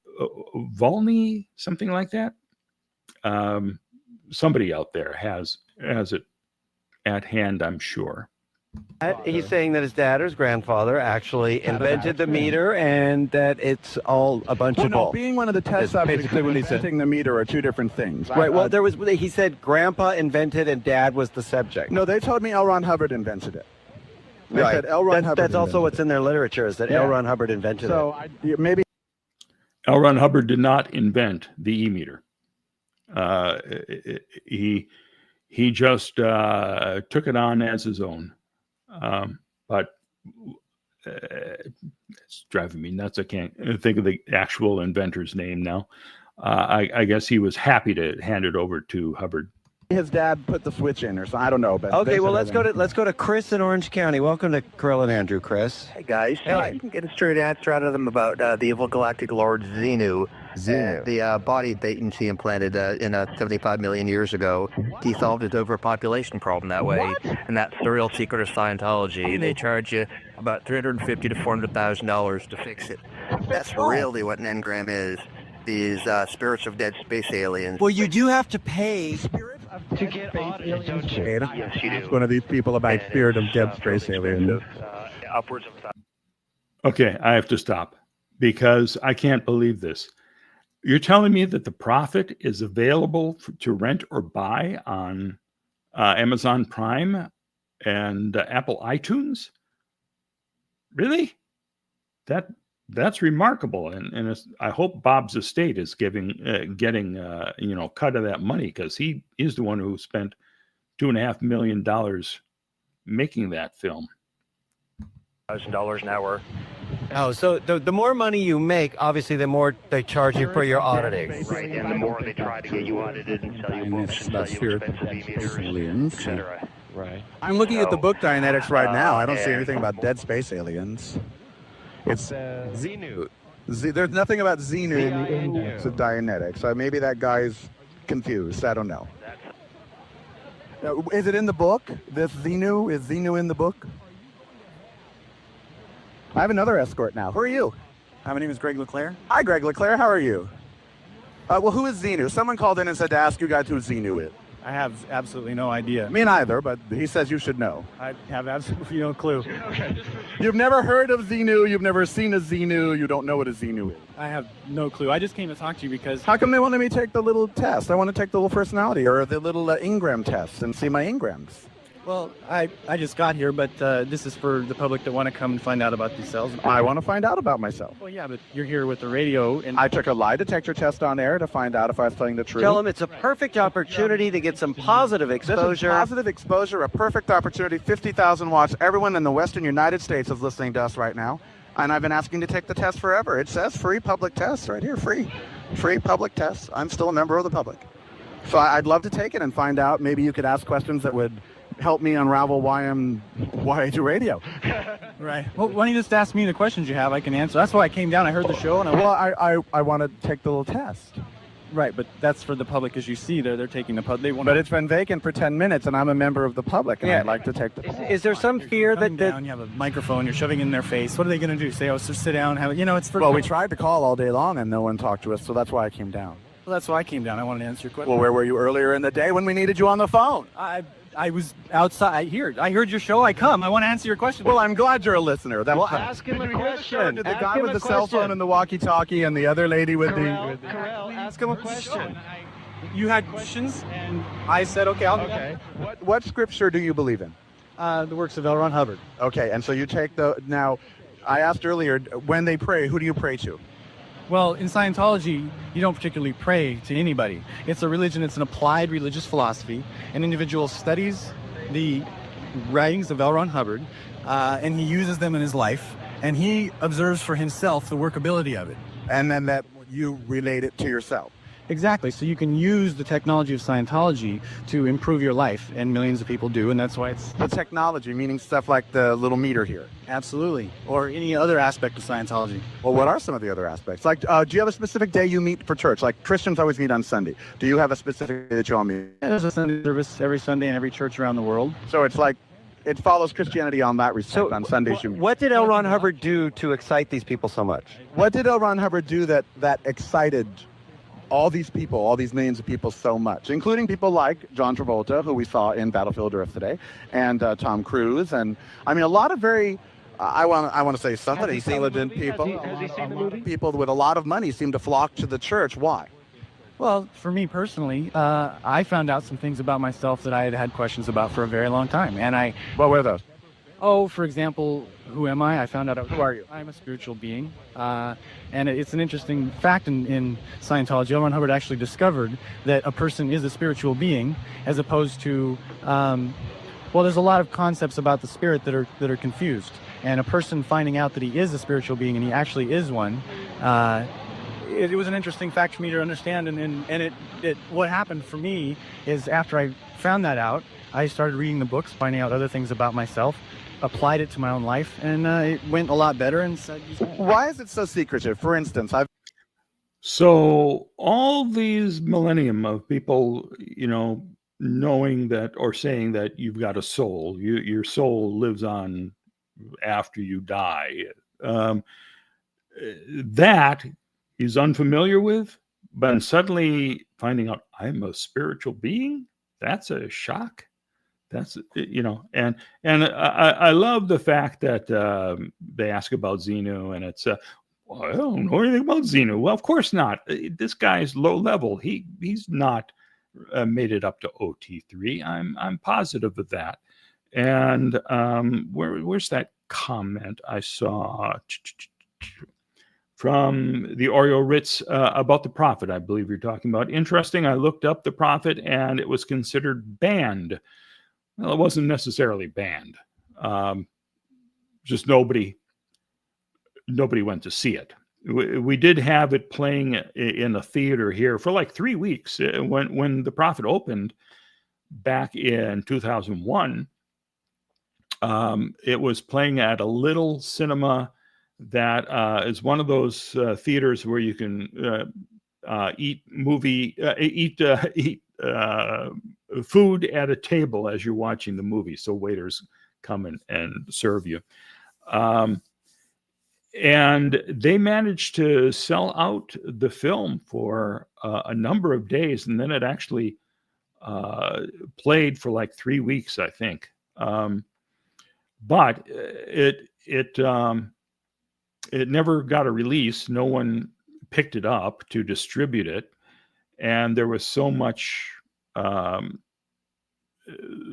Speaker 2: Volney, something like that. Somebody out there has it at hand, I'm sure.
Speaker 5: He's saying that his dad or his grandfather actually invented the meter, and that it's all a bunch
Speaker 3: Well,
Speaker 5: of
Speaker 3: no,
Speaker 5: bull.
Speaker 3: being one of the test subjects and inventing the meter are two different things.
Speaker 5: Right. Well, there was. He said grandpa invented and dad was the subject.
Speaker 3: No, they told me L. Ron Hubbard invented it. They
Speaker 5: Right.
Speaker 3: said L. Ron Hubbard.
Speaker 5: That's also
Speaker 3: invented
Speaker 5: what's in their literature, is that
Speaker 3: Yeah.
Speaker 5: L. Ron Hubbard invented it.
Speaker 3: So maybe.
Speaker 2: L. Ron Hubbard did not invent the e-meter. He just took it on as his own. But it's driving me nuts. I can't think of the actual inventor's name now. I guess he was happy to hand it over to Hubbard.
Speaker 3: His dad put the switch in, or so I don't know. But
Speaker 5: Okay,
Speaker 3: they
Speaker 5: well
Speaker 3: said
Speaker 5: let's go to Chris in Orange County. Welcome to Krill and Andrew, Chris.
Speaker 12: Hey guys,
Speaker 5: Hey.
Speaker 12: I can get a straight answer out of them about the evil galactic lord Xenu. The body latency implanted in 75 million years ago. He solved his overpopulation problem that way, and that's the real secret of Scientology. They charge you about $350,000 to $400,000 to fix it. That's really what an engram is. These spirits of dead space aliens.
Speaker 5: Well, you do have to pay to get audited, don't you?
Speaker 12: Yes, you do.
Speaker 3: One of these people about spirit of dead space alien.
Speaker 12: Upwards of
Speaker 2: Okay, I have to stop because I can't believe this. You're telling me that The Prophet is available to rent or buy on Amazon Prime and Apple iTunes? Really? That's remarkable, and I hope Bob's estate is getting cut of that money, because he is the one who spent $2.5 million making that film.
Speaker 12: $1,000 an hour.
Speaker 5: Oh, so the more money you make, obviously, the more they charge you for your auditing.
Speaker 12: Right, and the more they try to get you audited and sell you books and sell you expensive e-meters, etc.
Speaker 5: Right.
Speaker 3: I'm looking at the book Dianetics right now. I don't see anything about dead space aliens. It's
Speaker 5: Xenu.
Speaker 3: There's nothing about Xenu in the index of Dianetics. So maybe that guy's confused. I don't know. Now, is it in the book? This Xenu? Is Xenu in the book? I have another escort now. Who are you?
Speaker 13: Hi, my name is Greg LeClaire.
Speaker 3: Hi, Greg LeClaire. How are you? Well, who is Xenu? Someone called in and said to ask you guys who Xenu is.
Speaker 13: I have absolutely no idea.
Speaker 3: Me neither, but he says you should know.
Speaker 13: I have absolutely no clue.
Speaker 3: You've never heard of Xenu. You've never seen a Xenu. You don't know what a Xenu is.
Speaker 13: I have no clue. I just came to talk to you because...
Speaker 3: How come they won't let me take the little test? I want to take the little personality or the little Ingram test and see my Ingrams.
Speaker 13: Well, I just got here, but this is for the public that want to come and find out about these cells.
Speaker 3: I want to find out about myself.
Speaker 13: Well, yeah, but you're here with the radio, and
Speaker 3: I took a lie detector test on air to find out if I was telling the truth.
Speaker 5: Tell them it's a perfect opportunity to get some positive
Speaker 3: This is
Speaker 5: exposure.
Speaker 3: positive exposure, a perfect opportunity. 50,000 watts. Everyone in the Western United States is listening to us right now. And I've been asking to take the test forever. It says free public tests right here, free public tests. I'm still a member of the public. So I'd love to take it and find out. Maybe you could ask questions that would help me unravel why I do radio.
Speaker 13: right. Well, why don't you just ask me the questions you have? I can answer. That's why I came down. I heard the show, and
Speaker 3: I want to take the little test.
Speaker 13: Right, but that's for the public, as you see there. They're taking the public.
Speaker 3: But it's been vacant for 10 minutes, and I'm a member of the public, and I'd like to take the test.
Speaker 5: Is there some fear that
Speaker 13: you have a microphone, you're shoving it in their face? What are they going to do? Say, oh, so sit down, have it? You know, it's for.
Speaker 3: Well, we tried to call all day long, and no one talked to us, so that's why I came down.
Speaker 13: Well, that's why I came down. I wanted to answer your question.
Speaker 3: Well, where were you earlier in the day when we needed you on the phone?
Speaker 13: I was outside. I heard your show. I come. I want to answer your question.
Speaker 3: Well, I'm glad you're a listener.
Speaker 5: Well, ask him a question.
Speaker 3: The guy with the cell phone and the walkie-talkie, and the other lady with the.
Speaker 5: Ask him a question.
Speaker 13: You had questions, and I said, okay, I'll do that.
Speaker 3: What scripture do you believe in?
Speaker 13: The works of L. Ron Hubbard.
Speaker 3: Okay, and so you take now, I asked earlier, when they pray, who do you pray to?
Speaker 13: Well, in Scientology, you don't particularly pray to anybody. It's a religion, it's an applied religious philosophy. An individual studies the writings of L. Ron Hubbard, and he uses them in his life, and he observes for himself the workability of it.
Speaker 3: And then that you relate it to yourself.
Speaker 13: Exactly. So you can use the technology of Scientology to improve your life, and millions of people do, and that's why it's...
Speaker 3: The technology, meaning stuff like the little meter here.
Speaker 13: Absolutely. Or any other aspect of Scientology.
Speaker 3: Well, what are some of the other aspects? Like, do you have a specific day you meet for church? Like, Christians always meet on Sunday. Do you have a specific day that you all meet?
Speaker 13: Yeah, there's a Sunday service every Sunday in every church around the world.
Speaker 3: So it's like, it follows Christianity on that respect. On Sundays you meet.
Speaker 5: What did L. Ron Hubbard do to excite these people so much?
Speaker 3: What did L. Ron Hubbard do that excited all these people, all these millions of people so much, including people like John Travolta, who we saw in Battlefield Earth today, and Tom Cruise, and I mean a lot of very, I want to say something intelligent people. People with a lot of money seem to flock to the church. Why?
Speaker 13: Well, for me personally, I found out some things about myself that I had had questions about for a very long time, and
Speaker 3: What were those?
Speaker 13: Oh, for example, who am I? I found out.
Speaker 3: Who are you?
Speaker 13: I'm a spiritual being, and it's an interesting fact in Scientology. L. Ron Hubbard actually discovered that a person is a spiritual being, as opposed to, well, there's a lot of concepts about the spirit that are confused, and a person finding out that he is a spiritual being and he actually is one. It was an interesting fact for me to understand, and what happened for me is after I found that out, I started reading the books, finding out other things about myself, applied it to my own life, and it went a lot better. And said,
Speaker 3: why is it so secretive? For instance,
Speaker 2: So all these millennium of people, knowing that or saying that you've got a soul, your soul lives on after you die. That he's unfamiliar with, but suddenly finding out I'm a spiritual being, that's a shock. That's, and I love the fact that they ask about Xenu, and it's, well, I don't know anything about Xenu. Well, of course not. This guy's low level. He's not made it up to OT3. I'm positive of that. And where's that comment I saw from the Oreo Ritz about the prophet? I believe you're talking about. Interesting. I looked up the prophet, and it was considered banned. Well, it wasn't necessarily banned. Just nobody went to see it. We did have it playing in a theater here for like 3 weeks. When the prophet opened back in 2001, it was playing at a little cinema that is one of those theaters where you can eat food at a table as you're watching the movie. So waiters come and serve you. And they managed to sell out the film for a number of days. And then it actually played for like 3 weeks, I think. But it never got a release. No one picked it up to distribute it. And there was so much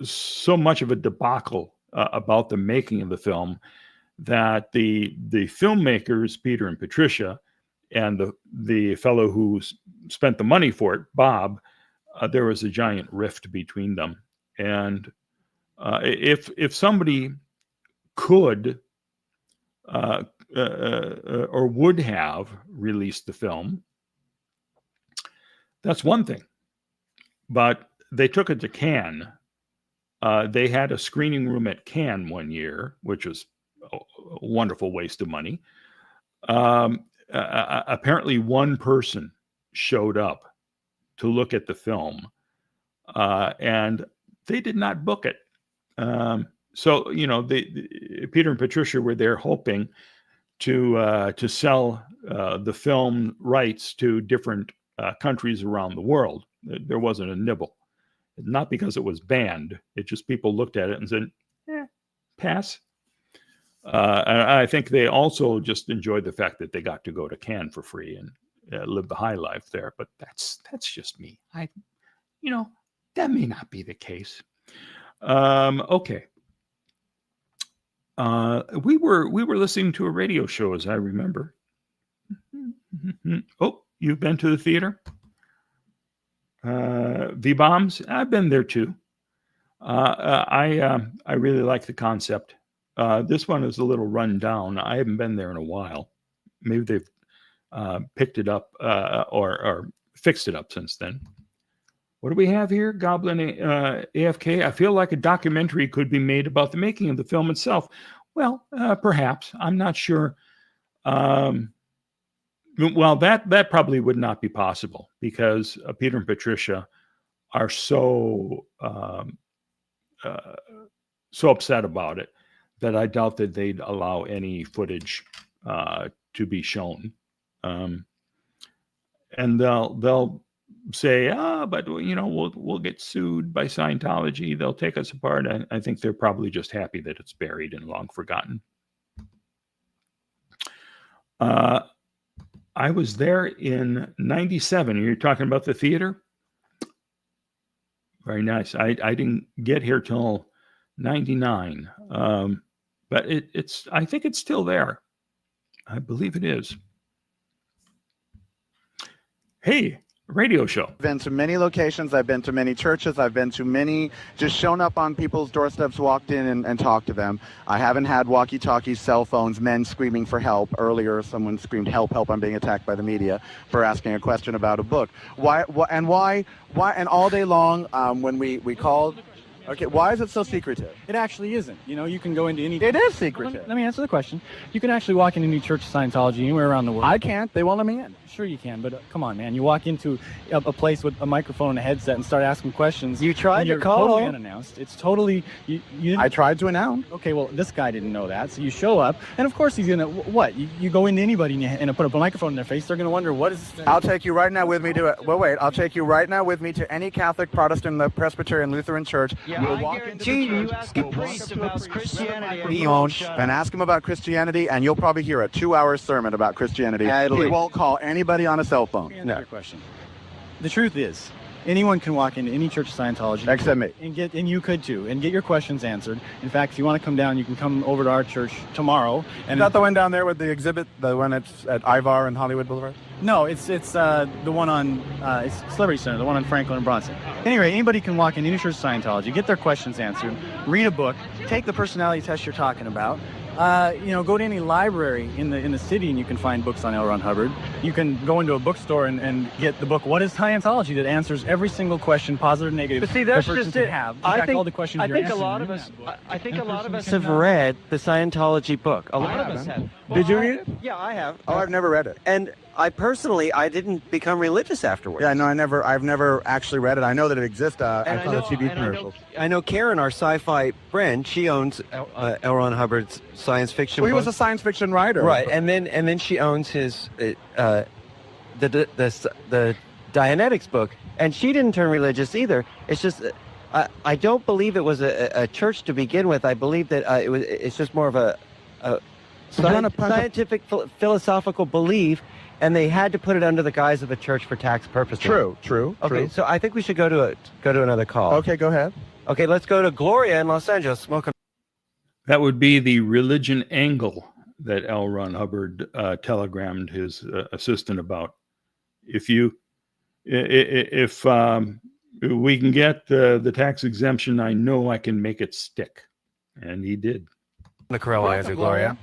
Speaker 2: so much of a debacle about the making of the film that the filmmakers, Peter and Patricia, and the fellow who spent the money for it, Bob, there was a giant rift between them. And if somebody could or would have released the film, that's one thing. But they took it to Cannes. They had a screening room at Cannes one year, which was a wonderful waste of money. Apparently one person showed up to look at the film, and they did not book it. So, you know, Peter and Patricia were there hoping to sell the film rights to different countries around the world. There wasn't a nibble. Not because it was banned. It just people looked at it and said, pass. And I think they also just enjoyed the fact that they got to go to Cannes for free and live the high life there. But that's just me. That may not be the case. Okay. We were listening to a radio show, as I remember. Oh, you've been to the theater? V-Bombs? I've been there too. I really like the concept. This one is a little run down. I haven't been there in a while. Maybe they've picked it up or fixed it up since then. What do we have here? Goblin AFK. I feel like a documentary could be made about the making of the film itself. Well, perhaps. I'm not sure. Well, that probably would not be possible because Peter and Patricia are so upset about it that I doubt that they'd allow any footage to be shown. And they'll say, but we'll get sued by Scientology. They'll take us apart. I think they're probably just happy that it's buried and long forgotten. I was there in 97. You're talking about the theater? Very nice. I didn't get here till 99. But I think it's still there. I believe it is. Hey, radio show.
Speaker 3: I've been to many locations. I've been to many churches. I've been to many, just shown up on people's doorsteps, walked in and talked to them. I haven't had walkie-talkies, cell phones, men screaming for help. Earlier, someone screamed, help, help, I'm being attacked by the media for asking a question about a book. Why, and all day long when we called, okay, why is it so secretive?
Speaker 13: It actually isn't. You can go into any...
Speaker 3: It is secretive.
Speaker 13: Let me answer the question. You can actually walk into any church of Scientology anywhere around the world.
Speaker 3: I can't. They won't let me in.
Speaker 13: Sure you can, but come on, man. You walk into a place with a microphone and a headset and start asking questions.
Speaker 5: You tried to call.
Speaker 13: Totally unannounced. It's totally...
Speaker 3: I tried to announce.
Speaker 13: Okay, well, this guy didn't know that, so you show up, and of course he's going to... What? You go into anybody and put a microphone in their face, they're going to wonder, what is this thing?
Speaker 3: I'll take you right now with me to... I'll take you right now with me to any Catholic, Protestant, Presbyterian, Lutheran church.
Speaker 14: Yeah,
Speaker 3: we'll
Speaker 14: I guarantee you ask a priest about Christianity.
Speaker 3: And ask him about Christianity, and you'll probably hear a 2-hour sermon about Christianity. He won't call anybody on a cell phone.
Speaker 13: No. Your question. The truth is, anyone can walk into any church of Scientology,
Speaker 3: except me,
Speaker 13: and you could too, and get your questions answered. In fact, if you want to come down, you can come over to our church tomorrow. And
Speaker 3: is that the one down there with the exhibit, the one that's at Ivar and Hollywood Blvd?
Speaker 13: No, it's the one on it's Celebrity Center, the one on Franklin and Bronson. Anyway, anybody can walk into any church of Scientology, get their questions answered, read a book, take the personality test you're talking about. Go to any library in the city and you can find books on L. Ron Hubbard. You can go into a bookstore and get the book What is Scientology, that answers every single question, positive and negative.
Speaker 14: But see, that's just it.
Speaker 13: I think all the questions
Speaker 14: I think a lot of us
Speaker 5: have read the Scientology book. A lot of us have.
Speaker 3: Did you read it?
Speaker 5: Yeah, I have.
Speaker 3: Oh, I've never read it.
Speaker 5: And I didn't become religious afterwards.
Speaker 3: Yeah, no, I've never actually read it. I know that it exists. I saw the TV commercials.
Speaker 5: I know Karen, our sci-fi friend, she owns L. Ron Hubbard's science fiction.
Speaker 3: Well, he was a science fiction writer,
Speaker 5: right? And then she owns his the Dianetics book, and she didn't turn religious either. It's just I don't believe it was a church to begin with. I believe that it's just more of a scientific philosophical belief. And they had to put it under the guise of a church for tax purposes.
Speaker 3: True.
Speaker 5: Okay, so I think we should go to another call.
Speaker 3: Okay, go ahead.
Speaker 5: Okay, let's go to Gloria in Los Angeles. Welcome.
Speaker 2: That would be the religion angle that L. Ron Hubbard telegrammed his assistant about. If we can get the tax exemption, I know I can make it stick. And he did.
Speaker 5: The Corella answer, Gloria.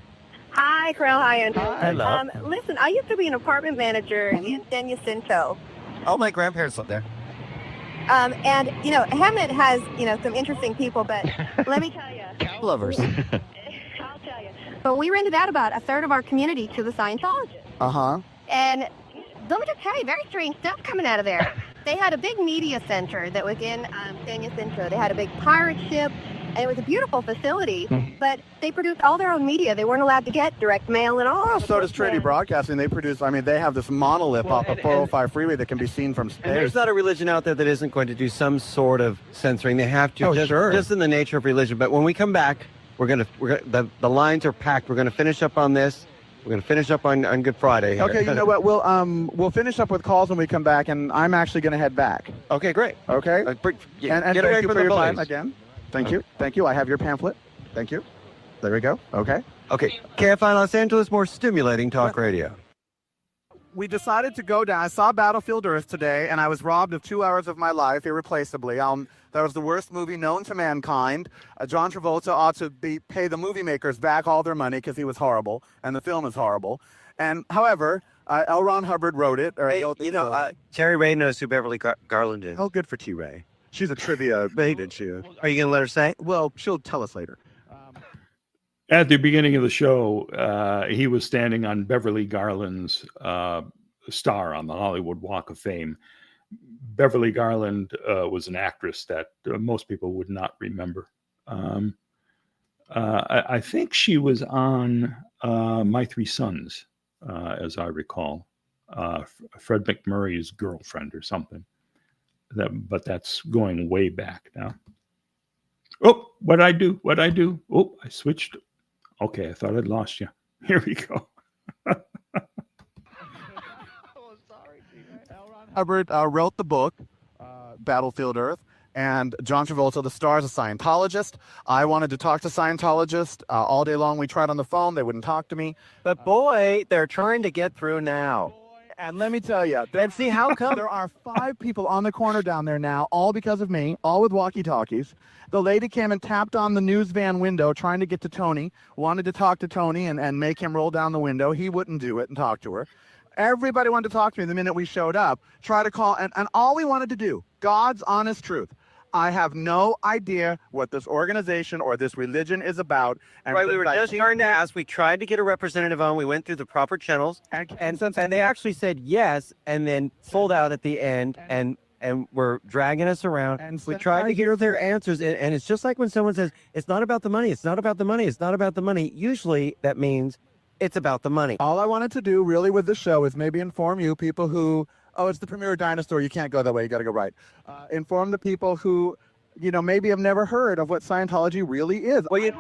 Speaker 7: Hi, Carol. Hi, Andrew.
Speaker 5: Hello.
Speaker 7: Listen, I used to be an apartment manager in Zenu TV.
Speaker 5: Oh, my grandparents live there.
Speaker 7: And, you know, Hammett has, you know, some interesting people, but let me tell you.
Speaker 5: Lovers.
Speaker 7: I'll tell you. But we rented out about a third of our community to the Scientologists.
Speaker 3: Uh-huh.
Speaker 7: And let me just tell you, very strange stuff coming out of there. They had a big media center that was in Zenu TV. They had a big pirate ship, and it was a beautiful facility, but they produced all their own media. They weren't allowed to get direct mail and all.
Speaker 3: Well, so does Trinity Broadcasting. They produce, I mean, they have this monolith off the 405 freeway that can be seen from space.
Speaker 5: And there's not a religion out there that isn't going to do some sort of censoring. They have to, just in the nature of religion. But when we come back, the lines are packed. We're going to finish up on this. We're going to finish up on Good Friday.
Speaker 3: Okay, you know what? We'll finish up with calls when we come back, and I'm actually going to head back.
Speaker 5: Okay, great.
Speaker 3: Okay?
Speaker 5: And
Speaker 3: Thank you for your time again. Thank you. Thank you. I have your pamphlet. Thank you. There we go. Okay.
Speaker 5: Okay. KFI Los Angeles, more stimulating talk radio.
Speaker 3: We decided to go down. I saw Battlefield Earth today, and I was robbed of 2 hours of my life irreplaceably. That was the worst movie known to mankind. John Travolta ought to pay the movie makers back all their money because he was horrible, and the film is horrible. And however, L. Ron Hubbard wrote it.
Speaker 5: Hey, Terry Ray knows who Beverly Garland is.
Speaker 3: Oh, good for T. Ray. She's a trivia didn't she?
Speaker 5: Are you going to let her say?
Speaker 3: Well, she'll tell us later.
Speaker 2: At the beginning of the show, he was standing on Beverly Garland's star on the Hollywood Walk of Fame. Beverly Garland was an actress that most people would not remember. I think she was on My Three Sons, as I recall, Fred McMurray's girlfriend or something. But that's going way back now. Oh, what'd I do? Oh, I switched. Okay, I thought I'd lost you. Here we go.
Speaker 3: Hubbard wrote the book, Battlefield Earth, and John Travolta, the star, is a Scientologist. I wanted to talk to Scientologists all day long. We tried on the phone. They wouldn't talk to me.
Speaker 5: But boy, they're trying to get through now.
Speaker 3: And let me tell you,
Speaker 5: and see how come
Speaker 3: there are 5 people on the corner down there now, all because of me, all with walkie-talkies. The lady came and tapped on the news van window trying to get to Tony, wanted to talk to Tony and make him roll down the window. He wouldn't do it and talk to her. Everybody wanted to talk to me the minute we showed up, try to call, and all we wanted to do, God's honest truth. I have no idea what this organization or this religion is about. And
Speaker 5: right, we were just starting to ask. We tried to get a representative on. We went through the proper channels, and they actually said yes, and then pulled out at the end, and were dragging us around. And we tried to hear their answers, and it's just like when someone says, "It's not about the money. It's not about the money. It's not about the money." Usually, that means it's about the money.
Speaker 3: All I wanted to do, really, with this show is maybe inform you people who. Oh, it's the premier dinosaur. You can't go that way. You got to go right. Inform the people who, maybe have never heard of what Scientology really is.
Speaker 5: Well,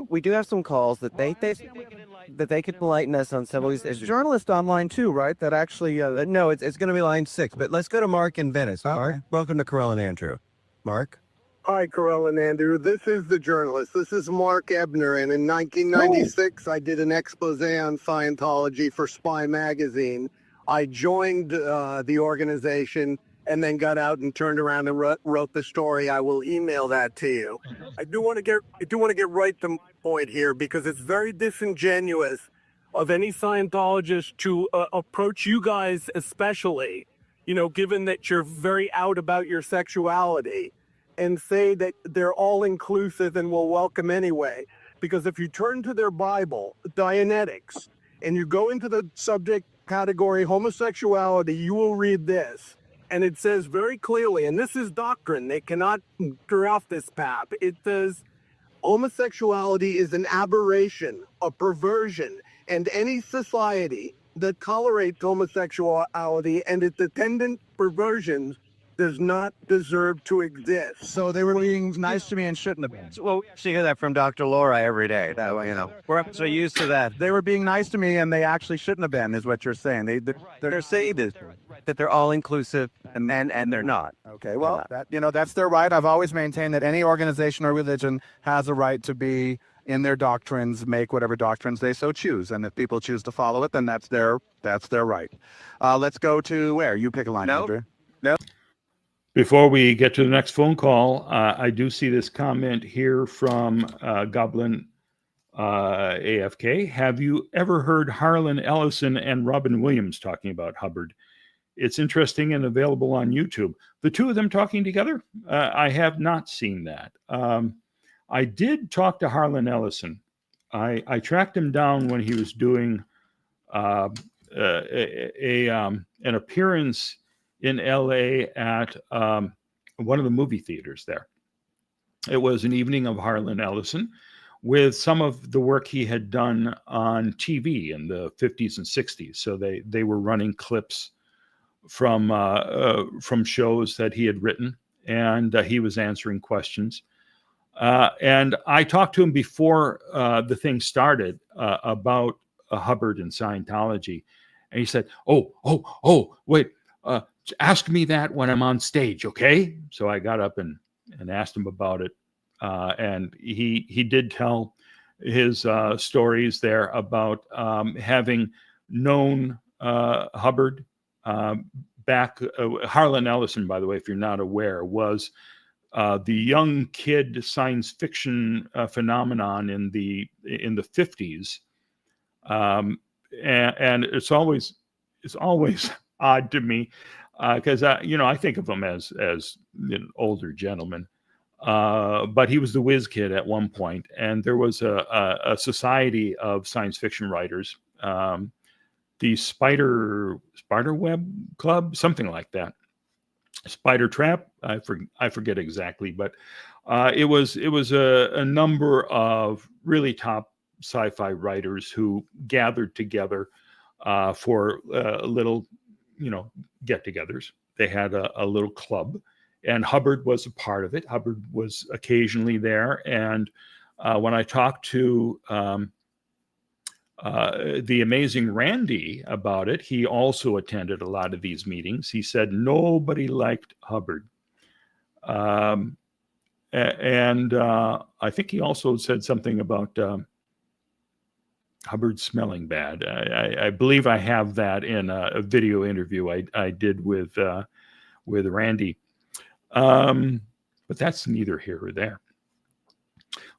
Speaker 5: we do have some calls that they could enlighten us on some of these issues.
Speaker 3: Journalist on line 2, right? That actually.
Speaker 5: No, it's going to be line 6. But let's go to Mark in Venice. Mark, welcome to Corell and Andrew. Mark.
Speaker 15: Hi, Corell and Andrew. This is the journalist. This is Mark Ebner, and in 1996, I did an expose on Scientology for Spy Magazine. I joined the organization and then got out and turned around and wrote the story. I will email that to you. I do want to get right to my point here, because it's very disingenuous of any Scientologist to approach you guys, especially, given that you're very out about your sexuality, and say that they're all inclusive and will welcome anyway. Because if you turn to their Bible, Dianetics, and you go into the subject category homosexuality, you will read this, and it says very clearly, and this is doctrine, they cannot turn off this path. It says homosexuality is an aberration, a perversion, and any society that tolerates homosexuality and its attendant perversions does not deserve to exist.
Speaker 3: So they were being nice to me and shouldn't have been.
Speaker 5: Well, we actually hear that from Dr. Laura every day. That way, we're so used to that.
Speaker 3: They were being nice to me and they actually shouldn't have been, is what you're saying.
Speaker 5: They're saying this, that they're all inclusive, and they're not.
Speaker 3: Okay, well, that's their right. I've always maintained that any organization or religion has a right to be in their doctrines, make whatever doctrines they so choose, and if people choose to follow it, then that's their right. Let's go to where? You pick a line, Andrew. No.
Speaker 2: Before we get to the next phone call, I do see this comment here from Goblin AFK. Have you ever heard Harlan Ellison and Robin Williams talking about Hubbard? It's interesting and available on YouTube. The two of them talking together? I have not seen that. I did talk to Harlan Ellison. I tracked him down when he was doing an appearance in LA at one of the movie theaters there. It was an evening of Harlan Ellison with some of the work he had done on TV in the 50s and 60s. So they were running clips from shows that he had written, and he was answering questions. And I talked to him before the thing started about Hubbard and Scientology. And he said, oh, wait, ask me that when I'm on stage, okay? So I got up and asked him about it. And he did tell his stories there about having known Hubbard back. Harlan Ellison, by the way, if you're not aware, was the young kid science fiction phenomenon in the 50s, and it's always odd to me because I think of him as an older gentleman, but he was the whiz kid at one point, and there was a society of science fiction writers, the Spider Web Club, something like that. Spider Trap, I forget exactly, but it was a number of really top sci-fi writers who gathered together for little, get-togethers. They had a little club, and Hubbard was a part of it. Hubbard was occasionally there, and when I talked to the amazing Randy about it, he also attended a lot of these meetings. He said nobody liked Hubbard. And I think he also said something about Hubbard smelling bad. I believe I have that in a video interview I did with Randy. But that's neither here or there.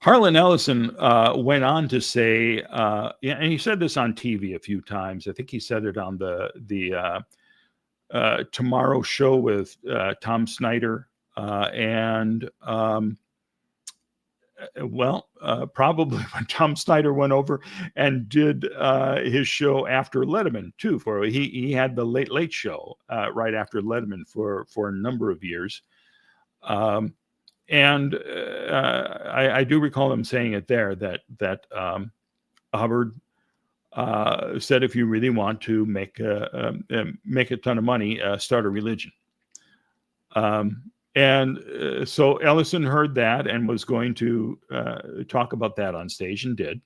Speaker 2: Harlan Ellison went on to say, and he said this on TV a few times. I think he said it on the Tomorrow Show with Tom Snyder, and probably when Tom Snyder went over and did his show after Letterman too. For he had the Late Late Show right after Letterman for a number of years. And I do recall him saying it there that Hubbard said, if you really want to make a ton of money, start a religion. And so Ellison heard that and was going to talk about that on stage, and did.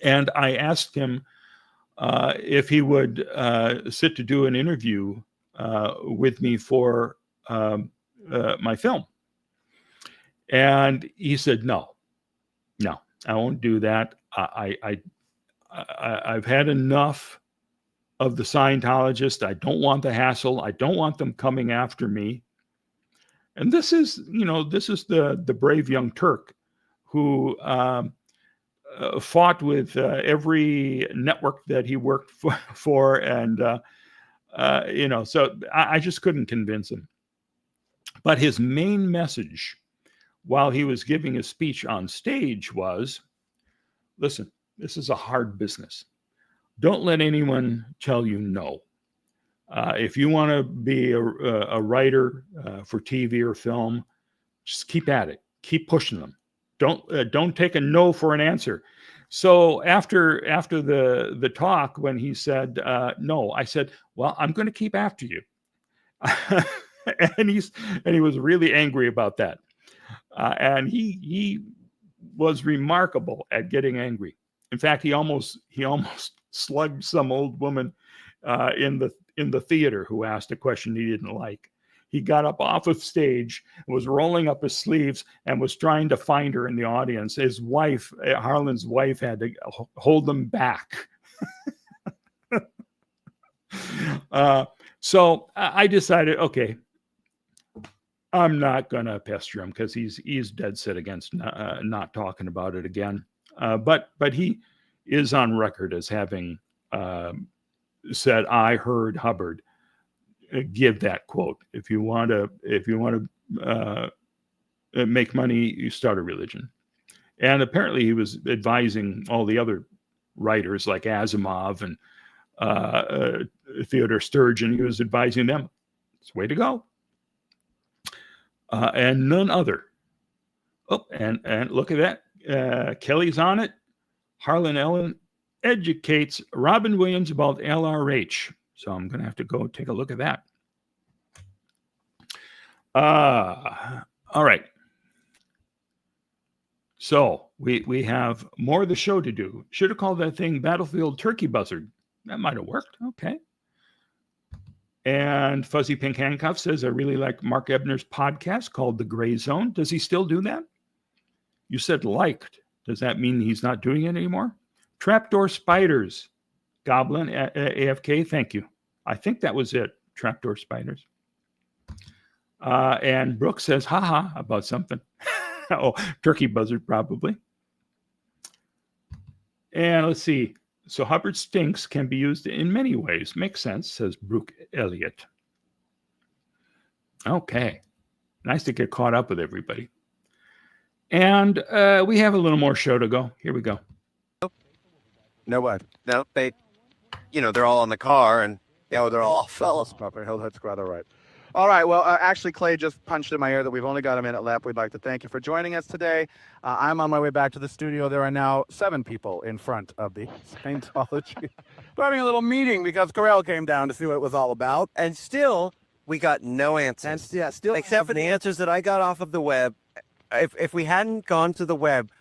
Speaker 2: And I asked him if he would sit to do an interview with me for my film. And he said, no, I won't do that. I've had enough of the Scientologists. I don't want the hassle. I don't want them coming after me. And this is the brave young Turk who fought with every network that he worked for. And, so I just couldn't convince him. But his main message while he was giving his speech on stage was, listen, this is a hard business. Don't let anyone tell you no. If you want to be a writer for TV or film, just keep at it. Keep pushing them. Don't take a no for an answer. So after the talk, when he said no, I said, well, I'm going to keep after you. and he was really angry about that. And he was remarkable at getting angry. In fact, he almost slugged some old woman in the theater who asked a question he didn't like. He got up off of stage, was rolling up his sleeves, and was trying to find her in the audience. His wife, Harlan's wife, had to hold them back. So I decided, okay, I'm not going to pester him because he's dead set against not talking about it again. But he is on record as having said, "I heard Hubbard give that quote. If you want to make money, you start a religion." And apparently, he was advising all the other writers like Asimov and Theodore Sturgeon. He was advising them. It's the way to go. And none other. Oh, and look at that. Kelly's on it. Harlan Ellen educates Robin Williams about LRH. So I'm going to have to go take a look at that. All right. So we have more of the show to do. Should have called that thing Battlefield Turkey Buzzard. That might have worked. Okay. And Fuzzy Pink Handcuff says, I really like Mark Ebner's podcast called The Gray Zone. Does he still do that? You said liked. Does that mean he's not doing it anymore? Trapdoor Spiders. Goblin AFK, thank you. I think that was it. Trapdoor Spiders. And Brooke says, haha, about something. Oh, Turkey Buzzard, probably. And let's see. So Hubbard stinks can be used in many ways. Makes sense, says Brooke Elliott. Okay. Nice to get caught up with everybody. And we have a little more show to go. Here we go.
Speaker 3: No what?
Speaker 5: No, they're all in the car and
Speaker 3: they're all fellas. That's rather right. All right. Well, actually, Clay just punched in my ear that we've only got a minute left. We'd like to thank you for joining us today. I'm on my way back to the studio. There are now 7 people in front of the Scientology. We're having a little meeting because Carell came down to see what it was all about.
Speaker 5: And still, we got no answers.
Speaker 3: And yeah, still,
Speaker 5: except for the answers that I got off of the web. If we hadn't gone to the web,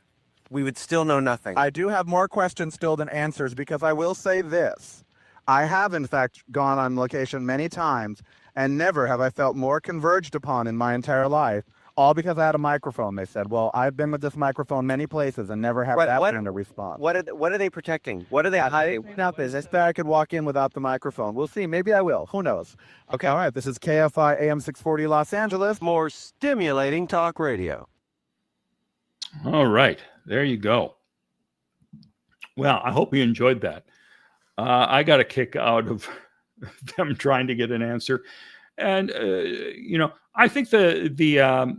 Speaker 5: we would still know nothing.
Speaker 3: I do have more questions still than answers because I will say this. I have, in fact, gone on location many times, and never have I felt more converged upon in my entire life, all because I had a microphone. They said, well, I've been with this microphone many places and never have that kind of response.
Speaker 5: What are they protecting? What are they hiding?
Speaker 3: Up is I bet I could walk in without the microphone. We'll see. Maybe I will. Who knows? Okay. All right. This is KFI AM 640 Los Angeles.
Speaker 5: More stimulating talk radio.
Speaker 2: All right. There you go. Well, I hope you enjoyed that. I got a kick out of them trying to get an answer. And, I think the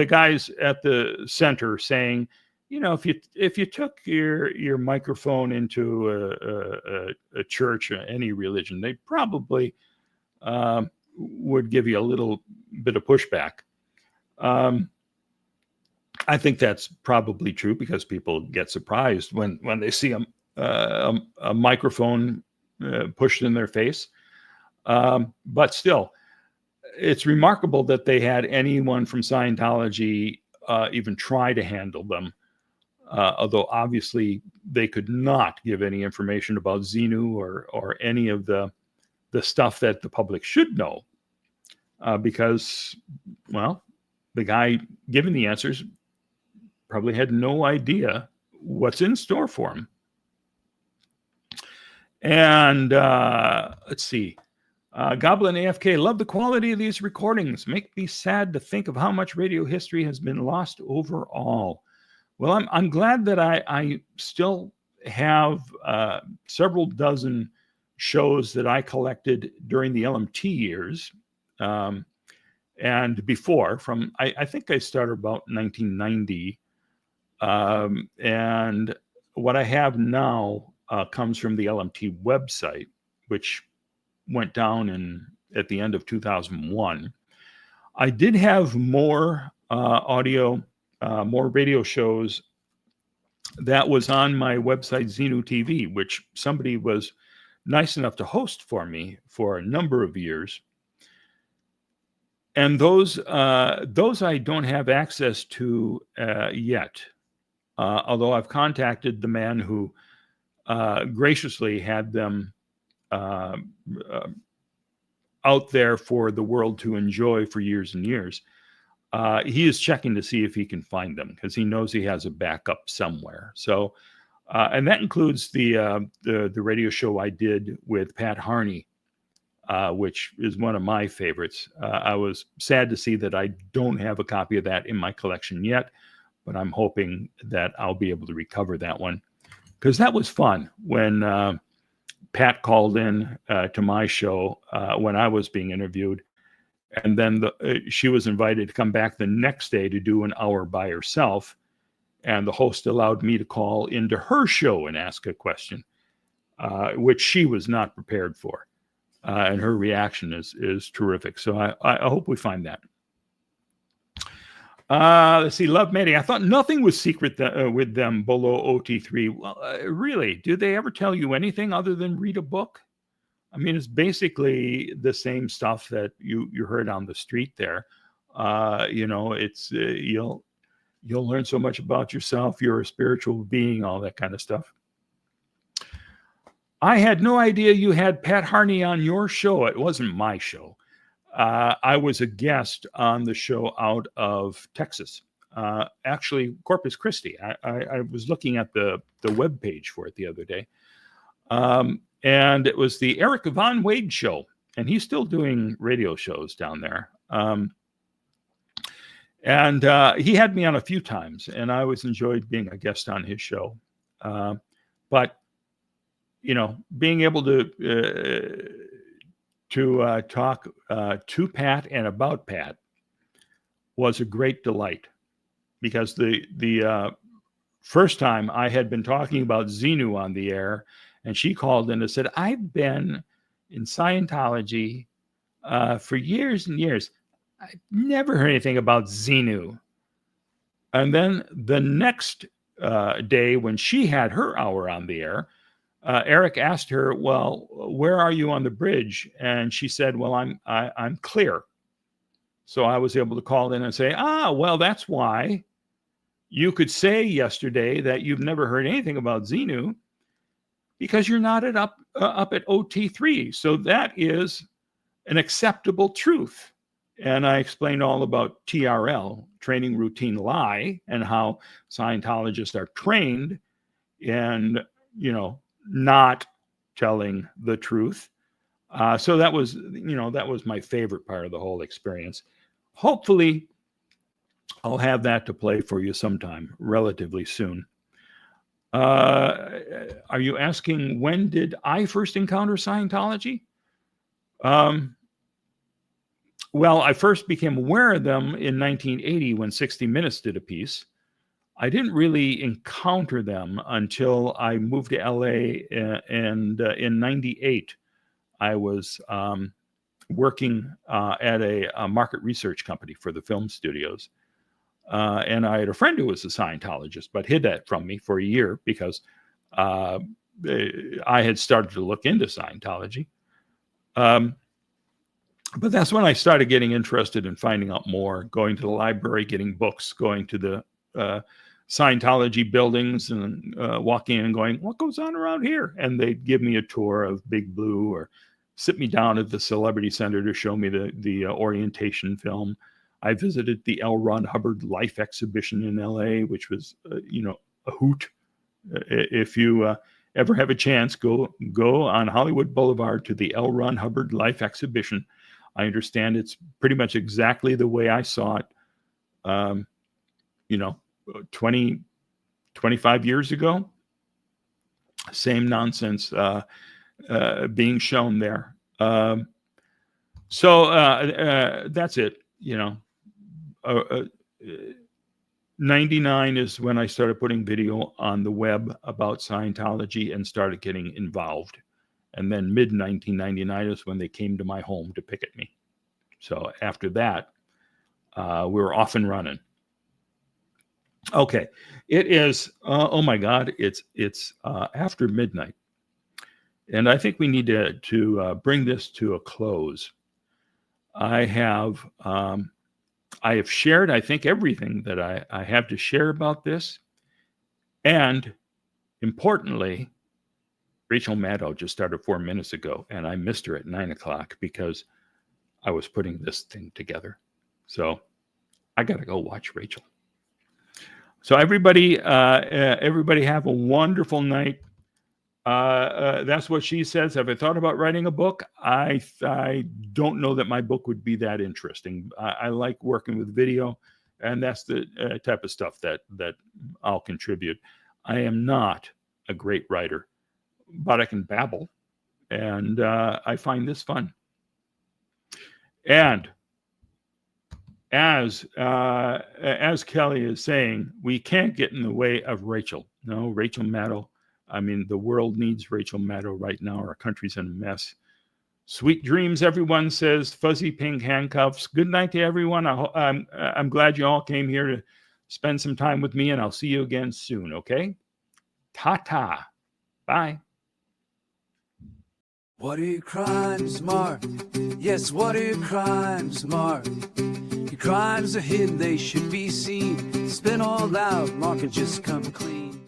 Speaker 2: guys at the center saying, if you took your microphone into a church or any religion, they probably would give you a little bit of pushback. I think that's probably true because people get surprised when they see a microphone pushed in their face. But still, it's remarkable that they had anyone from Scientology even try to handle them. Although obviously they could not give any information about Xenu or any of the stuff that the public should know. Because, well, the guy giving the answers probably had no idea what's in store for him. And let's see. Goblin AFK, love the quality of these recordings. Make me sad to think of how much radio history has been lost overall. Well, I'm glad that I still have several dozen shows that I collected during the LMT years. And before, from I think I started about 1990. And what I have now comes from the LMT website, which went down at the end of 2001. I did have more audio, more radio shows that was on my website, Zenu TV, which somebody was nice enough to host for me for a number of years. And those I don't have access to yet, although I've contacted the man who graciously had them out there for the world to enjoy for years and years. He is checking to see if he can find them because he knows he has a backup somewhere. So, and that includes the radio show I did with Pat Harney, which is one of my favorites. I was sad to see that I don't have a copy of that in my collection yet, but I'm hoping that I'll be able to recover that one because that was fun when Pat called in to my show when I was being interviewed. And then she was invited to come back the next day to do an hour by herself. And the host allowed me to call into her show and ask a question, which she was not prepared for. And her reaction is terrific. So I hope we find that. Let's see, Love Mating. I thought nothing was secret with them below OT3. Well, really, do they ever tell you anything other than read a book? I mean, it's basically the same stuff that you heard on the street there. It's you'll learn so much about yourself. You're a spiritual being, all that kind of stuff. I had no idea you had Pat Harney on your show. It wasn't my show. I was a guest on the show out of Texas, actually Corpus Christi. I was looking at the web page for it the other day. And it was the Eric Von Wade show, and he's still doing radio shows down there. And he had me on a few times, and I always enjoyed being a guest on his show. But being able to talk to Pat and about Pat was a great delight, because the first time I had been talking about Xenu on the air, and she called in and said, I've been in Scientology for years and years. I've never heard anything about Xenu. And then the next day when she had her hour on the air, Eric asked her, well, where are you on the bridge? And she said, well, I'm clear. So I was able to call in and say, well, that's why you could say yesterday that you've never heard anything about Xenu, because you're not up at OT3. So that is an acceptable truth. And I explained all about TRL, training routine lie, and how Scientologists are trained in, not telling the truth. So that was my favorite part of the whole experience. Hopefully, I'll have that to play for you sometime relatively soon. Are you asking, when did I first encounter Scientology? Well, I first became aware of them in 1980 when 60 Minutes did a piece. I didn't really encounter them until I moved to LA, and in 98, I was working at a market research company for the film studios. And I had a friend who was a Scientologist, but hid that from me for a year because I had started to look into Scientology. But that's when I started getting interested in finding out more, going to the library, getting books, going to the Scientology buildings and walking in and going, what goes on around here? And they'd give me a tour of Big Blue or sit me down at the Celebrity Center to show me the orientation film. I visited the L. Ron Hubbard Life Exhibition in LA, which was, a hoot. If you ever have a chance, go on Hollywood Boulevard to the L. Ron Hubbard Life Exhibition. I understand it's pretty much exactly the way I saw it, 25 years ago. Same nonsense being shown there. So that's it, 99 is when I started putting video on the web about Scientology and started getting involved. And then mid 1999 is when they came to my home to picket me. So after that, we were off and running. Okay, it is, oh my God, it's after midnight. And I think we need to bring this to a close. I have shared, I think, everything that I have to share about this. And importantly, Rachel Maddow just started 4 minutes ago, and I missed her at 9 o'clock because I was putting this thing together. So I got to go watch Rachel. So everybody have a wonderful night. That's what she says. Have I thought about writing a book? I don't know that my book would be that interesting. I like working with video, and that's the type of stuff that I'll contribute. I am not a great writer, but I can babble, and I find this fun. And as Kelly is saying, we can't get in the way of Rachel. No, Rachel Maddow. I mean, the world needs Rachel Maddow right now. Our country's in a mess. Sweet dreams, everyone, says Fuzzy Pink Handcuffs. Good night to everyone. I'm glad you all came here to spend some time with me, and I'll see you again soon, okay? Ta-ta. Bye.
Speaker 1: What are your crimes, Mark? Yes, what are your crimes, Mark? Your crimes are hidden, they should be seen. Spin all out, Mark, and just come clean.